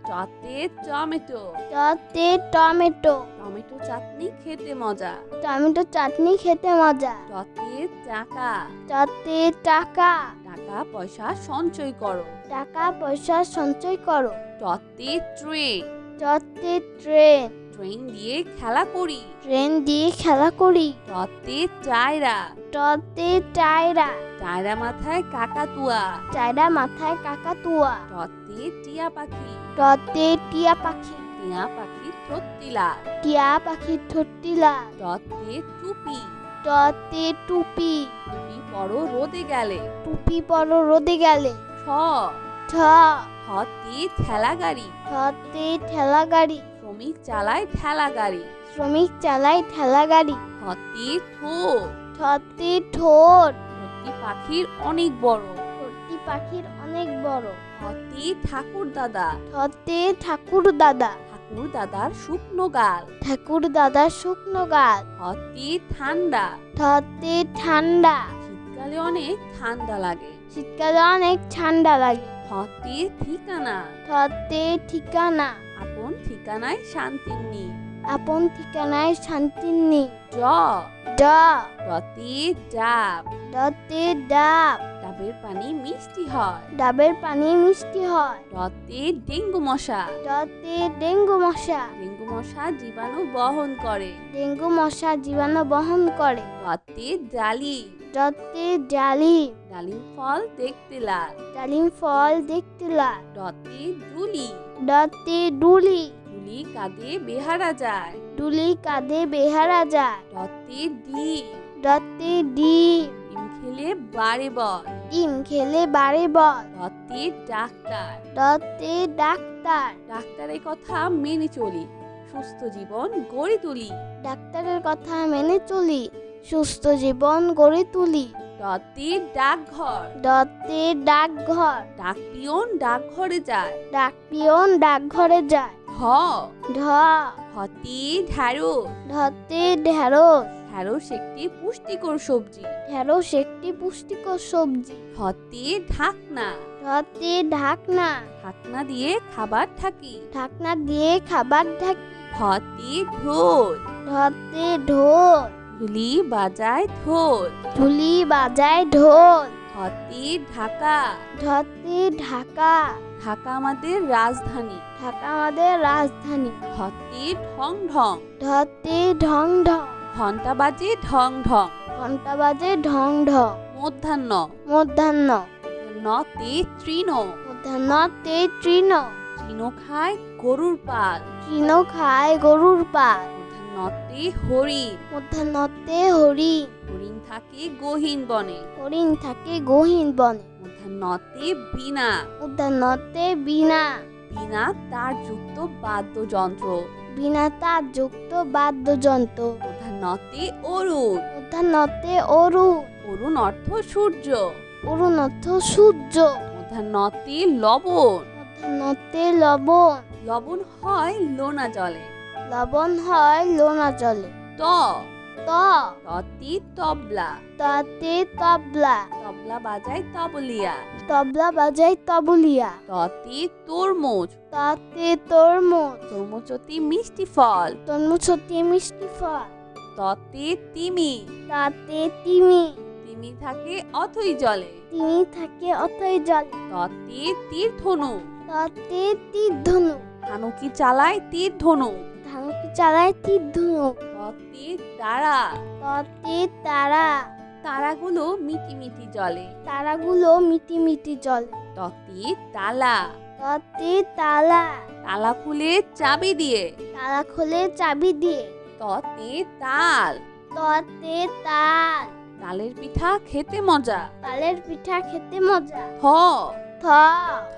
চতে টমেটো, চতে টমেটো, টমেটো চাটনি খেতে মজা। টমেটো চাটনি খেতে মজা। টতে টাকা, চতে টাকা, টাকা পয়সা সঞ্চয় করো। টাকা পয়সা সঞ্চয় করো। টতে ট্রেন, চতে ট্রেন, ট্রেন দিয়ে খেলা করি। ট্রেন দিয়ে খেলা করি। টতে টায়রা, টতে টায়রা, টায়রা মাথায় কাকাতুয়া। টায়রা মাথায় কাকাতুয়া। টতে টিয়া পাখি, টতে টিয়া পাখি, টিয়া পাখি থত্তিলা। টিয়া পাখির ঠোঁটিলা। টতে টুপি, টতে টুপি, টুপি পরো রোদে গেলে। টুপি পরো রোদে গেলে। ঠ, ঠ, ঠতে ঠেলা গাড়ি, ঠতে ঠেলা গাড়ি, শ্রমিক চালায় ঠেলা গাড়ি। শ্রমিক চালায় ঠেলা গাড়ি। ঠতে ঠোঁট, ঠতে ঠোঁট, ঠোঁটটি পাখির অনেক বড়। ঠোঁটটি পাখির অনেক বড়। ঠতে ঠাকুর দাদা, ঠতে ঠাকুর দাদা, ঠাকুর দাদার শুকনো গাল। ঠাকুর দাদার শুকনো গাল। ঠতে ঠান্ডা, ঠতে ঠান্ডা, শীতকালে অনেক ঠান্ডা লাগে। শীতকালে অনেক ঠান্ডা লাগে। ঠতে ঠিকানা, ঠতে ঠিকানা, আপন ঠিকানায় শান্তি নেই। আপন ঠিকানায় শান্তি নেই। জ, ড, ডতে ডাব, ডতে ডাব, ডাবের পানি মিষ্টি হয়। ডাবের পানি মিষ্টি হয়। ডতে ডেঙ্গু মশা, ডতে ডেঙ্গু মশা, ডেঙ্গু মশা জীবাণু বহন করে। ডেঙ্গু মশা জীবাণু বহন করে। ডতে ডালিম, ডতে ডালিম, ডালিম ফল দেখতে লাল। ডালিম ফল দেখতে লাল। ডতে ডুলি, ডতে ডুলি, ডুলি কাঁধে বেহারা যায়। ডুলি কাঁধে বেহারা যায়। ডতে ডিম, ডতে ডিম, ডিম খেলে বাড়ে বল। ডিম খেলে বাড়ে বল। ডতে ডাক্তার, ডতে ডাক্তার, ডাক্তারের কথা মেনে চলি, সুস্থ জীবন গড়ে তুলি। ডাক্তারের কথা মেনে চলি, সুস্থ জীবন গড়ে তুলি। ডতে ডাকঘর, ডতে ডাকঘর, ডাক পিয়ন ডাকঘরে যায়। ডাক পিয়ন ডাকঘরে যায়। ঢ, ঢ, ঢতে ঢ্যাঁড়স, ঢতে ঢেঁড়স, ঢ্যাঁড়স একটি পুষ্টিকর সবজি। ঢেঁড়স একটি পুষ্টিকর সবজি। ঢতে ঢাকনা, ঢতে ঢাকনা, ঢাকনা দিয়ে খাবার ঢাকি। ঢাকনা দিয়ে খাবার ঢাকি। ঢতে ঢোল, ঢতে ঢোল, ঢুলি বাজায় ঢোল। ঢুলি বাজায় ঢোল। ঢতে ঢাকা, ঢতে ঢাকা, ঢাকা আমাদের রাজধানী। ঢাকা আমাদের রাজধানী। ঢতে ঢং ঢং, ঢতে ঢং ঢং, ঘন্টা বাজে ঢং ঢং। ঘন্টা বাজে ঢং ঢং। মধ্যাহ্ন, মধ্যাহ্ন, নতে তৃণ, মধ্যাহ্নতে তৃণ, তৃণ খায় গরুর পাল। তৃণ খায় গরুর পাল। মধ্যাহ্নতে হরিণ, মধ্যাহ্নতে হরিণ, হরিণ থাকে গহীন বনে। হরিণ থাকে গহীন বনে। মধ্যাহ্নতে বীণা, মধ্যাহ্নতে বীণা, বীণা তার যুক্ত বাদ্যযন্ত্র। বীণা তার যুক্ত বাদ্যযন্ত্র। মধ্যাহ্নতে অরুণ, মধ্যাহ্নতে অরুণ, অরুণ অর্থ সূর্য। অরুণ অর্থ সূর্য। মধ্যাহ্নতে লবণ, মধ্যাহ্নতে লবণ, লবণ হয় লোনা জলে। লবণ হয় লোনা জলে। ত, ত, ততে তবলা, ততে তবলা, তবলা বাজায় তবলিয়া। তবলা বাজায় তবলিয়া। ততে তরমুজ, ততে তরমুজ, তরমুজ অতি মিষ্টি ফল। তরমুজ অতি মিষ্টি ফল। ততে তিমি, তাতে তিমি, তিমি থাকে অথই জলে। তিমি থাকে অথই জলে। ততে তীরধনু, ততে তীরধনু, ধানুকি চালায় তীরধনু। ধানুকি চালায় তীরধনু। ততে তারা, ততে তারা, তারাগুলো মিটি মিটি জলে। তারাগুলো মিটি মিটি জলে। ততে তালা, ততে তালা, তালা খুলে চাবি দিয়ে। তালা খোলে চাবি দিয়ে। ততে তাল, ততে তাল, তালের পিঠা খেতে মজা। তালের পিঠা খেতে মজা। থ, থ,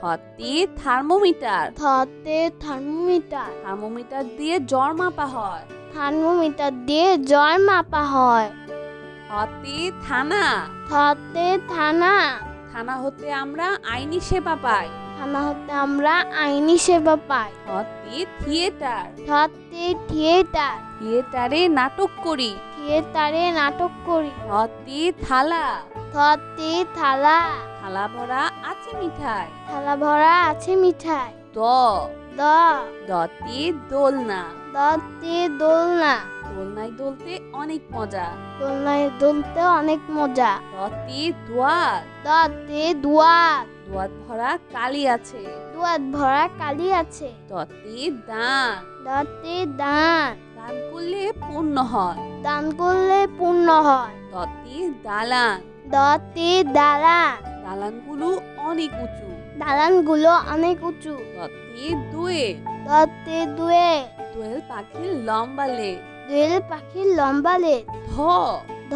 থতে থার্মোমিটার, থতে থার্মোমিটার, থার্মোমিটার দিয়ে জ্বর মাপা হয়। থার্মোমিটার দিয়ে জ্বর মাপা হয়। থতে থানা, থতে থানা, থানা হতে আমরা আইনি সেবা পাই। থানা হতে আমরা আইনি সেবা পাই। থতে থিয়েটার, থতে থিয়েটার, থিয়েটারে নাটক করি। থিয়েটারে নাটক করি। থতে থালা, থতে থালা, থালা ভরা আছে মিঠাই। থালা ভরা আছে মিঠাই। দ, দ, দতে দোলনা, দতে দোলনা, দোলনায় দোলতে অনেক মজা। দোলনায় দুলতে অনেক মজা। দতে দোয়াত, দতে দুয়াত, দোয়াত ভরা কালি আছে। দুয়াত ভরা কালি আছে। দতে দান, দতে দান, দান করলে পূর্ণ হয়। দান করলে পূর্ণ হয়। দতে দালান, দতে দালান, দালানগুলো অনেক উঁচু। দালানগুলো অনেক উঁচু। দতে দোয়েল, দতে দুয়ে, দোয়েল পাখির লম্বা লেজ। দোয়েল পাখির লম্বা লেজ। ধ, ধ,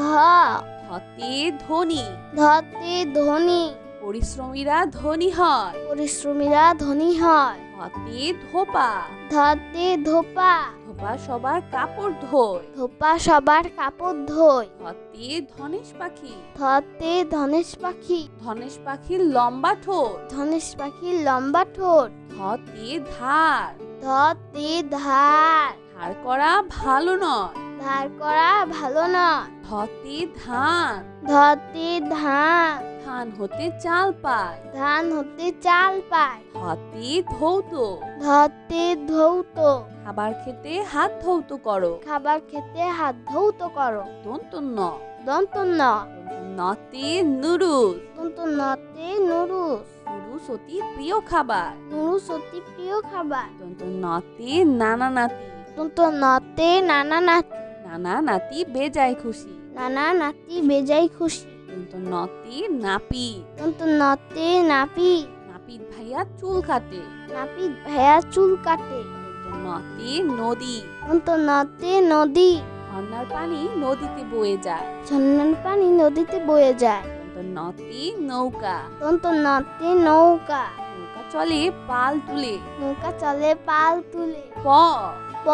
ধতে ধনী, ধতে ধনী, পরিশ্রমীরা ধনী হয়। পরিশ্রমীরা ধনী হয়। ধতে ধোপা, ধতে ধোপা, ধোপা সবার কাপড় ধোয়। ধোপা সবার কাপড় ধোয়। ধতে ধনেশ পাখি, ধতে ধনেশ পাখি, ধনেশ পাখির লম্বা ঠোঁট। ধনেশ পাখির লম্বা ঠোঁট। ধতে ধার, ধতে ধার, ধার করা ভালো নয়। ধার করা ভালো নয়। ধতে ধান, ধতে ধান, ধান হতে চাল পায়। ধান হতে চাল পায়। ধতে ধৌত, ধতে ধৌত, খাবার খেতে হাত ধৌত করো। খাবার খেতে হাত ধৌত করো। দন্তন্য, দন্তন্য, নতে নুডলস, দন্তন্যতে নুডলস, নুডলস অতি প্রিয় খাবার। নুডলস অতি প্রিয় খাবার। দন্তন্যতে নানা নাতি, দন্তন্যতে নানা নাতি, নানা নাতি বেজায় খুশি। নানা নাতি বেজায় খুশি। দন্তন্যতে নাপিত, দন্তন্যতে নাপিত, নাপিত ভাইয়া চুল কাটে। নাপিত ভাইয়া চুল কাটে। দন্তন্যতে নদী, দন্তন্যতে নদী, ঝর্ণার পানি নদীতে বয়ে যায়। ঝর্ণার পানি নদীতে বয়ে যায়। দন্তন্যতে নৌকা, দন্তন্যতে নৌকা, নৌকা চলে পাল তুলে। নৌকা চলে পাল তুলে। প, প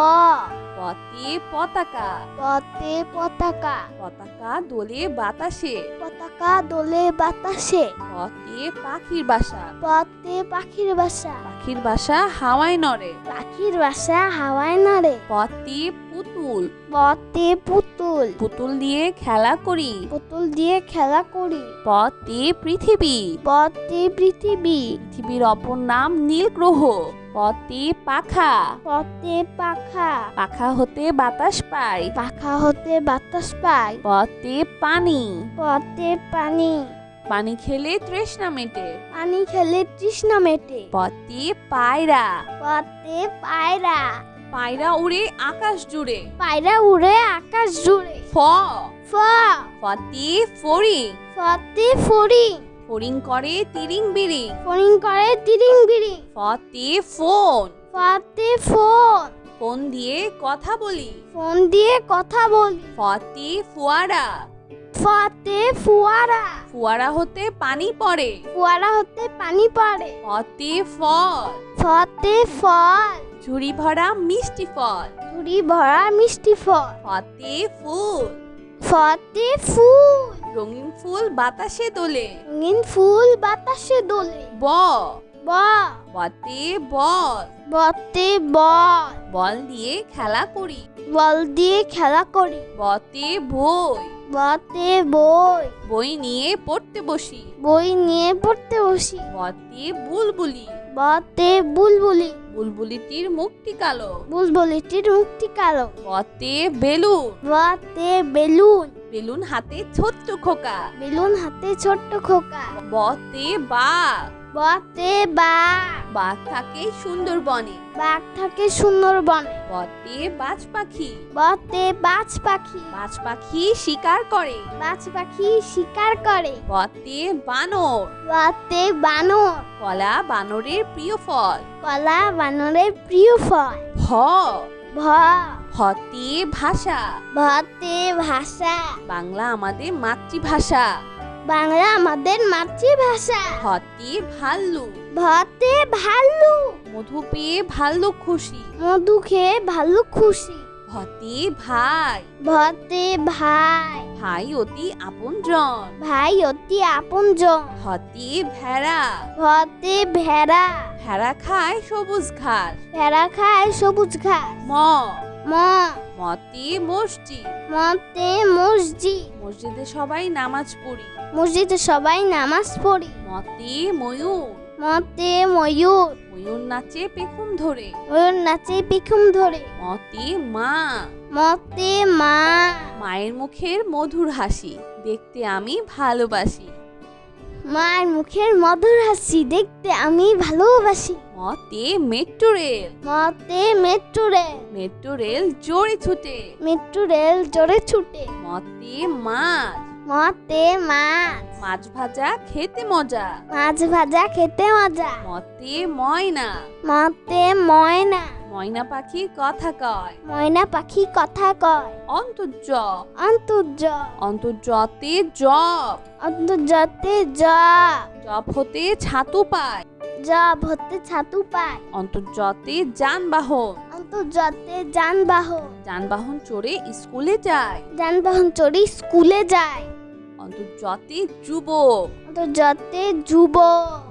পতে পতাকা, পতে পতাকা, পতাকা দোলে বাতাসে। পতাকা দোলে বাতাসে, পতে পাখির বাসা, পতে পাখির বাসা, পাখির বাসা হাওয়ায় নড়ে। পাখির বাসা হাওয়ায় নাড়ে। পতে পুতুল, পতে পুতুল, পুতুল দিয়ে খেলা করি। পুতুল দিয়ে খেলা করি। পতে পৃথিবী, পতে পৃথিবী, পৃথিবীর অপর নাম নীল গ্রহ। পতে পাখা, পতে পাখা, পাখা হতে বাতাস পাই। পাখা হতে বাতাস পায়। পতে পানি, পতে পানি, পানি খেলে তৃষ্ণা মেটে। পানি খেলে তৃষ্ণা মেটে। পতে পায়রা, পতে পায়রা, পায়রা উড়ে আকাশ জুড়ে। পায়রা উড়ে আকাশ জুড়ে। ফ, ফ, ফতে ফড়িং, ফতে ফড়িং, ফড়িং করে তিরিং বিরিং। ফড়িং করে তিরিং বিরিং। ফতে ফোন, ফতে ফোন, ফোন দিয়ে কথা বলি। ফোন দিয়ে কথা বলি। ফতে ফোয়ারা, ফতে ফুয়ারা, ফোয়ারা হতে পানি পড়ে। ফুয়ারা হতে পানি পড়ে। ফতে ফল, ফতে ফল, ঝুড়ি ভরা মিষ্টি ফল। ঝুড়ি ভরা মিষ্টি ফল। ফতে ফুল, ফতে ফুল, রঙিন ফুল বাতাসে দোলে। রঙিন ফুল বাতাসে দোলে। ব, ব, বতে বল, বতে বল, বল দিয়ে খেলা করি। বল দিয়ে খেলা করি। বতে বই, বতে বই, বই নিয়ে পড়তে বসি। বই নিয়ে পড়তে বসি। বতে বুলবুলি, বতে বুলবুলি, বুলবুলিটির মুখটি কালো। বুলবুলিটির মুখটি কালো। বতে বেলুন, বতে বেলুন, বেলুন হাতে ছোট্ট খোকা। বেলুন হাতে ছোট্ট খোকা। বতে বাঘ, বতে বাঘ, বাঘ থাকে সুন্দরবনে। বাঘ থাকে সুন্দরবনে। বতে বাজ পাখি, বতে বাজ পাখি, বাজ পাখি শিকার করে। বাজ পাখি শিকার করে। বতে বানর, বতে বানর, কলা বানরের প্রিয় ফল। কলা বানরের প্রিয় ফল। ভ, ভ, ভতে ভাষা, ভতে ভাষা, বাংলা আমাদের মাতৃভাষা। বাংলা আমাদের মাতৃভাষা। ভতে ভাল্লুক, ভতে ভাল্লুক, মধু পেয়ে ভাল্লুক খুশি। মধু খেয়ে ভাল্লুক খুশি। ভতে ভাই, ভতে ভাই, ভাই অতি আপনজন। ভাই অতি আপনজন। ভতে ভেড়া, ভতে ভেড়া, ভেড়া খায় সবুজ ঘাস। ভেড়া খায় সবুজ ঘাস। ম, ম, মতে মসজিদ, মতে মসজিদ, মসজিদে সবাই নামাজ পড়ি। মসজিদে সবাই নামাজ পড়ি। মতে ময়ূর, মতে ময়ূর, ময়ূর নাচে পেখম ধরে। ময়ূর নাচে পিখম ধরে। মতে মা, মতে মা, মায়ের মুখের মধুর হাসি দেখতে আমি ভালোবাসি। মায়ের মুখের মধুর হাসি দেখতে আমি ভালোবাসি। মতে মেট্রো রেল, মতে মেট্রো রেল, মেট্রো রেল জোরে ছুটে। মেট্রো রেল জোরে ছুটে। মতে মাছ, মতে মাছ, মাছ ভাজা খেতে মজা। মাছ ভাজা খেতে মজা। মতে ময়না, মতে ময়না, ময়না পাখি কথা কয়। ময়না পাখি কথা কয়। অন্তর্য, অন্তর্য, অন্তর্যতে জব, অন্তর্জাতে জব, জব হতে ছাতু পায়। জব হতে ছাতু পায়। অন্তর্যতে যানবাহন, অন্তর্জাতে যানবাহন, যানবাহন চড়ে স্কুলে যায়। যানবাহন চড়ে স্কুলে যায়। অন্তর্যতে যুবক, অন্তর্জাতে যুব,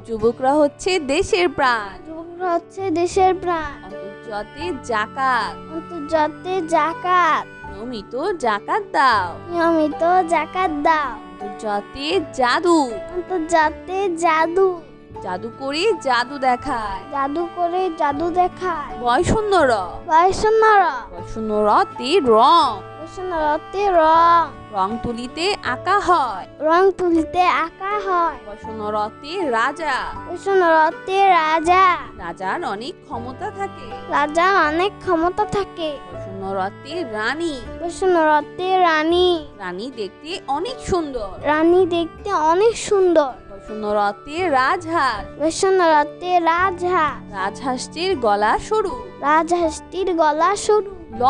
যুবকরা হচ্ছে দেশের প্রাণ। যুবকরা হচ্ছে দেশের প্রাণ। অন্তর্যতে জাকাত, অন্তর্জাতে জাকাত, নিয়মিত জাকাত দাও। নিয়মিত জাকাত দাও। অন্তর্যতে জাদু, অন্তর্জাতে জাদু, জাদু করে জাদু দেখায়। জাদু করে জাদু দেখায়। বয়সুন্দর, বয়সন্নরা, বয়সুন্দরতে রং, বয়সন্নরতে রং, রং তুলিতে আঁকা হয়। রং তুলিতে আঁকা হয়। বয়সুন্দরতে রাজা, বয়সন্নরতে রাজা, রাজার অনেক ক্ষমতা থাকে। রাজার অনেক ক্ষমতা থাকে। বয়সুন্দরতে রানী, বয়সন্নরতে রানী, রানী দেখতে অনেক সুন্দর। রানী দেখতে অনেক সুন্দর। বয়সুন্দরতে রাজহাঁস, বয়সন্নরতে রাজহাঁস, রাজহাঁসটির গলা সরু। রাজহাঁসটির গলা সরু। ল,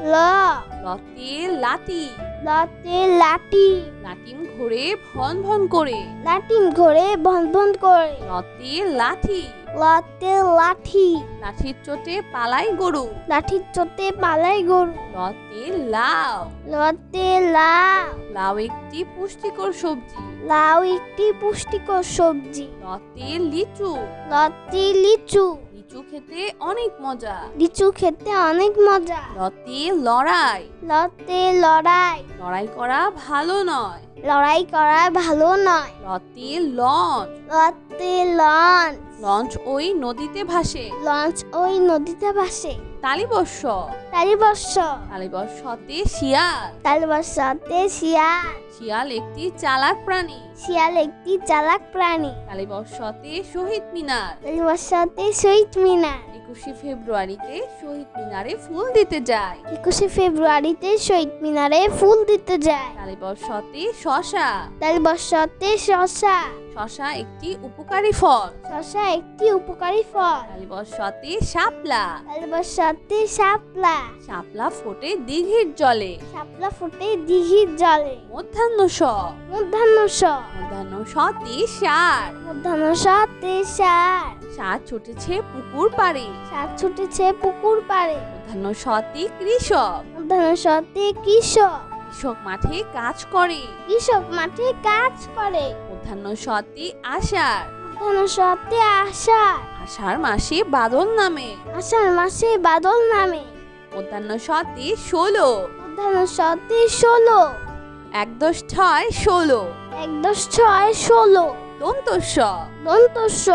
ল, লতে লাঠি, লতে লাঠি, লাটিম ঘোরে ভন ভন করে। লাটিম ঘোরে ভন ভন করে। লতে লাঠি, লতে লাঠি, লাঠির চোটে পালায় গরু। লাঠির চোটে পালায় গরু। লতে লাউ, লতে লাউ, লাউ একটি পুষ্টিকর সবজি। লাউ একটি পুষ্টিকর সবজি। লতে লিচু, লতে লিচু, লিচু খেতে অনেক মজা। লিচু খেতে অনেক মজা। লতে লড়াই, লতে লড়াই, লড়াই করা ভালো নয়। লড়াই করা ভালো নয়। লতে লঞ্চ, লতে লঞ্চ, লঞ্চ ওই নদীতে ভাসে। লঞ্চ ওই নদীতে ভাসে। তালিবস্য, তালিবস্য, তালিবস্যতে শিয়াল, তালিবস্যতে শিয়াল, শিয়াল একটি চালাক প্রাণী। শিয়াল একটি চালাক প্রাণী। তালিবস্যতে শহীদ মিনার, তালিবস্যতে শহীদ মিনার। 21শে ফেব্রুয়ারিতে শহীদ মিনারে ফুল দিতে যায়। 21শে ফেব্রুয়ারিতে শহীদ মিনারে ফুল দিতে যায়। তালিবস্যতে শসা, তালিবস্যতে শসা, শসা একটি উপকারী ফল। শসা একটি উপকারী ফল। তালিবস্যতে শাপলা, তালিবস্যতে শাপলা, শাপলা ফোটে দিঘির জলে। শাপলা ফোটে দিঘির জলে। মধ্যাহ্ন স, মধ্যাহ্ন স, মধ্যাহ্ন সতে ষাঁড়, মধ্যাহ্ন সতে ষাঁড়, ষাঁড় ছুটেছে পুকুর পাড়ে। ষাঁড় ছুটেছে পুকুর পাড়ে। মধ্যাহ্ন সতে কৃষক, মধ্যাহ্ন সতে কৃষক, কৃষক মাঠে কাজ করে। কৃষক মাঠে কাজ করে। মধ্যাহ্ন সতে আষাঢ়, মধ্যাহ্ন সতে আষাঢ়, আষাঢ় মাসে বাদল নামে। আষাঢ় মাসে বাদল নামে। মধ্যাহ্ন সতে 16, মধ্যাহ্ন সতে 16, 1-10-6 16। 1-10-6 16, দন্তস্ব, দন্তস্ব,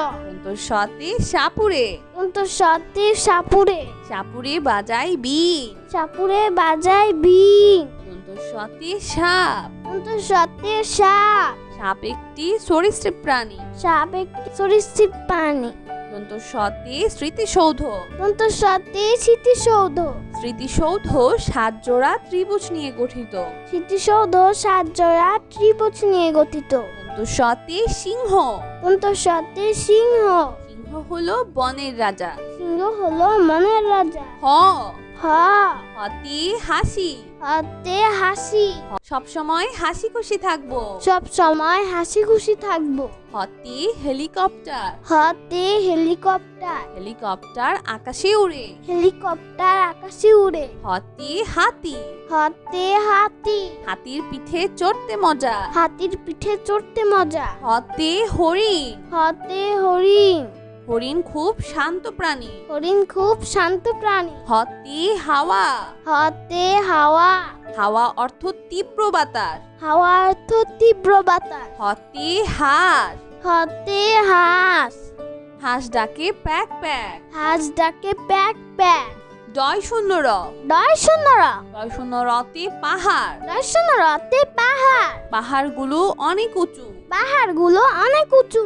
দন্তস্বতে সাপুরে, দন্তস্বতে সাপুরে, সাপুরে বাজায় বিন। সাপুরে বাজায় বিন। দন্তস্বতে সাপ, দন্তস্বতে সাপ, সাপ একটি সরীসৃপ প্রাণী। সাপ একটি সরীসৃপ প্রাণী। দন্তস্বতে স্মৃতিসৌধ, দন্তস্বতে স্মৃতিসৌধ, স্মৃতিসৌধ 7 জোড়া ত্রিভুজ নিয়ে গঠিত। স্মৃতিসৌধ 7 জোড়া ত্রিভুজ নিয়ে গঠিত। দন্তস্বতে সিংহ, দন্তস্বতে সিংহ, সিংহ হলো বনের রাজা। সিংহ হলো মনের রাজা। হ, হ, হতে হাসি, হতে হাসি, সব সময় হাসি খুশি থাকবো। সব সময় হাসি খুশি থাকবো। হতে হেলিকপ্টার, হতে হেলিকপ্টার, হেলিকপ্টার আকাশে উড়ে। হেলিকপ্টার আকাশে উড়ে। হতে হাতি, হতে হাতি, হাতির পিঠে চড়তে মজা। হাতির পিঠে চড়তে মজা। হতে হরিণ, হতে হরিণ, হরিণ খুব শান্ত প্রাণী। হরিণ খুব শান্ত প্রাণী। হতে হাওয়া, হতে হাওয়া, হাওয়া অর্থ তীব্র বাতাস। হাওয়া অর্থ তীব্র বাতাস। হতে হাঁস, হতে হাঁস, হাঁস ডাকে প্যাক প্যাক। হাঁস ডাকে প্যাক প্যাক। 2-0 র, ডয় শূন্যরা, 2-0 রতে পাহাড়, ডয় শূন্য রতে পাহাড়, পাহাড়গুলো অনেক উঁচু। পাহাড়গুলো অনেক উঁচু।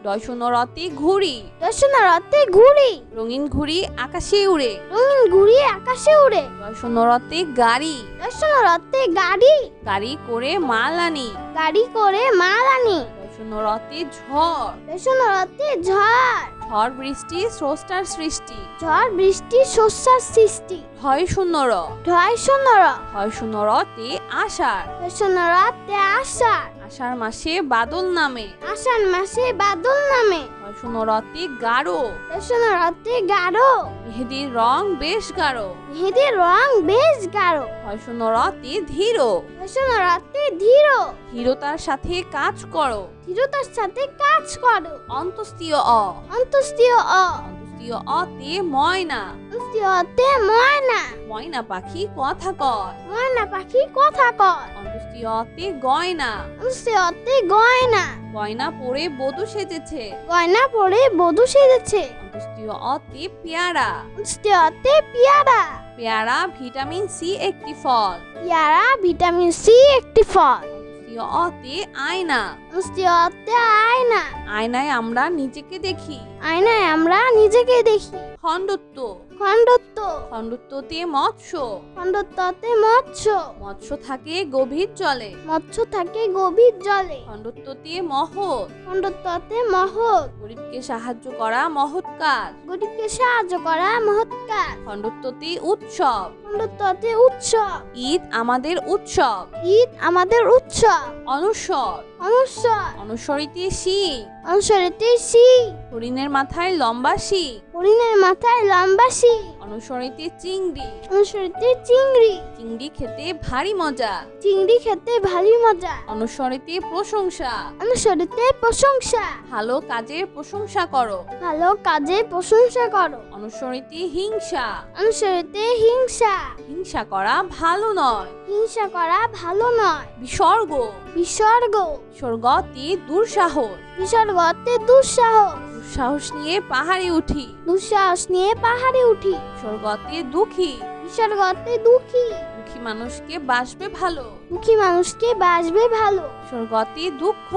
2-0 রতে ঘুড়ি, ডয় শূন্য রতে ঘুড়ি, রঙিন ঘুড়ি আকাশে উড়ে। রঙিন ঘুড়ি আকাশে উড়ে। 2-0 রতে গাড়ি, ডয় শূন্য রতে গাড়ি, গাড়ি করে মাল আনি। গাড়ি করে মাল আনি। 2-0 রতে ঝড়, ডয় শূন্য রতে ঝড়, ঝড় বৃষ্টি স্রষ্টার সৃষ্টি। ঝড় বৃষ্টি শস্যার সৃষ্টি। 6-0 র, ঢয় শূন্য র, 6-0 রতে আষাঢ়, ডয় শূন্য রতে আষাঢ়, আষাঢ় মাসে বাদল নামে। আষাঢ় মাসে বাদল নামে। 6-0 রতে গাঢ়, ডয় শূন্য রতে গাঢ়, মেহেদির রং বেশ গাঢ়। মেহেদির রং বেশ গাঢ়। 6-0 রতে ধীর, ডয় শূন্য রতে ধীর, ধীরতার সাথে কাজ করো। ধীরতার সাথে কাজ করো। অন্তস্তীয় অ, অন্তস্তীয় অ, অন্তস্তীয় অতে ময়না, অন্তস্তীয় অতে ময়না, ময়না পাখি কথা কয়। ময়না পাখি কথা কয়। অন্তস্তীয় অতে গয়না, অন্তস্তীয় অতে গয়না, গয়না পরে বধূ সেজেছে। গয়না পরে বধূ সেজেছে। অন্তস্তীয় অতে পেয়ারা, অন্তস্তীয় অতে পেয়ারা, পেয়ারা ভিটামিন সি একটি ফল। পেয়ারা ভিটামিন সি একটি ফল। অন্তস্তীয় অতে আয়না, অন্তস্তীয় অতে আয়না, আয়নায় আমরা নিজেকে দেখি। আয়নায় আমরা নিজেকে দেখি। খণ্ডত্ব, খণ্ডত্ব, খণ্ডত্বতে মৎস্য, খণ্ডত্বতে মৎস্য, মৎস্য থাকে গভীর জলে। মৎস্য থাকে গভীর জলে। খণ্ডত্বতে মহৎ, খণ্ডত্বতে মহৎ, গরিবকে সাহায্য করা মহৎ কাজ। গরিবকে সাহায্য করা মহৎ কাজ। খণ্ডত্বতে উৎসব, খণ্ডত্বতে উৎসব, ঈদ আমাদের উৎসব। ঈদ আমাদের উৎসব। অনুস্বর, অনুস্বর অনুস্বরিতে শিং। অনুস্বরেতে শিং হরিণের মাথায় লম্বা শিং। হরিণের মাথায় লম্বা শিং অনুস্বরিতে চিংড়ি। অনুস্বরেতে চিংড়ি চিংড়ি খেতে ভারী মজা। চিংড়ি খেতে ভারী মজা অনুস্বরিতে প্রশংসা। অনুস্বরেতে প্রশংসা ভালো কাজের প্রশংসা করো। ভালো কাজের প্রশংসা করো অনুস্বরিতে হিংসা। অনুস্বরেতে হিংসা হিংসা করা ভালো নয়। হিংসা করা ভালো নয় বিসর্গ। বিসর্গ বিসর্গতে দুঃসাহস। বিসর্গতে দুঃসাহস দুঃসাহস নিয়ে পাহাড়ে উঠি। দুঃসাহস নিয়ে পাহাড়ে উঠি বিসর্গতে দুঃখী। বিসর্গতে দুঃখী দুঃখী মানুষকে বাসবে ভালো। দুঃখী মানুষকে বাসবে ভালো বিসর্গতে দুঃখ।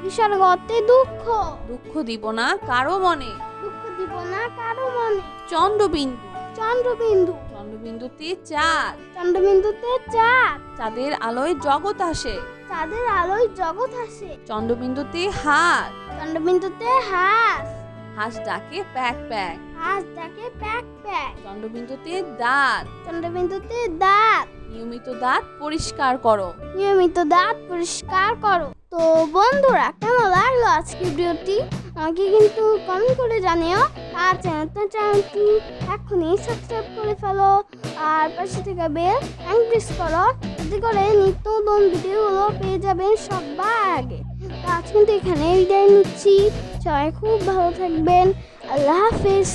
বিসর্গতে দুঃখ দুঃখ দিব না কারো মনে। দুঃখ দিব না কারো মনে চন্দ্রবিন্দু। চন্দ্রবিন্দু চন্দ্রবিন্দুতে চাঁদ। চন্দ্রবিন্দুতে চাঁদ চাঁদের আলোয় জগৎ আসে। চাঁদের আলোয় জগৎ আসে চন্দ্রবিন্দুতে হাঁস। চন্দ্রবিন্দুতে হাঁস হাঁস ডাকে প্যাক প্যাক। হাঁস ডাকে প্যাক প্যাক চন্দ্রবিন্দুতে দাঁত। চন্দ্রবিন্দুতে দাঁত নিয়মিত দাঁত পরিষ্কার করো। নিয়মিত দাঁত পরিষ্কার করো। তো বন্ধুরা, কেমন লাগলো আজকের ভিডিওটি আমাকে কিন্তু কমেন্ট করে জানিও। আর চ্যানেলটি এখনই সাবস্ক্রাইব করে ফেলো আর পাশে থেকে বেল প্রেস করো, এতে করে নিত্য নতুন ভিডিওগুলো পেয়ে যাবেন সবার আগে। তো আজ কিন্তু এখানে বিদায় নিচ্ছি। সবাই খুব ভালো থাকবেন। আল্লাহ হাফেজ।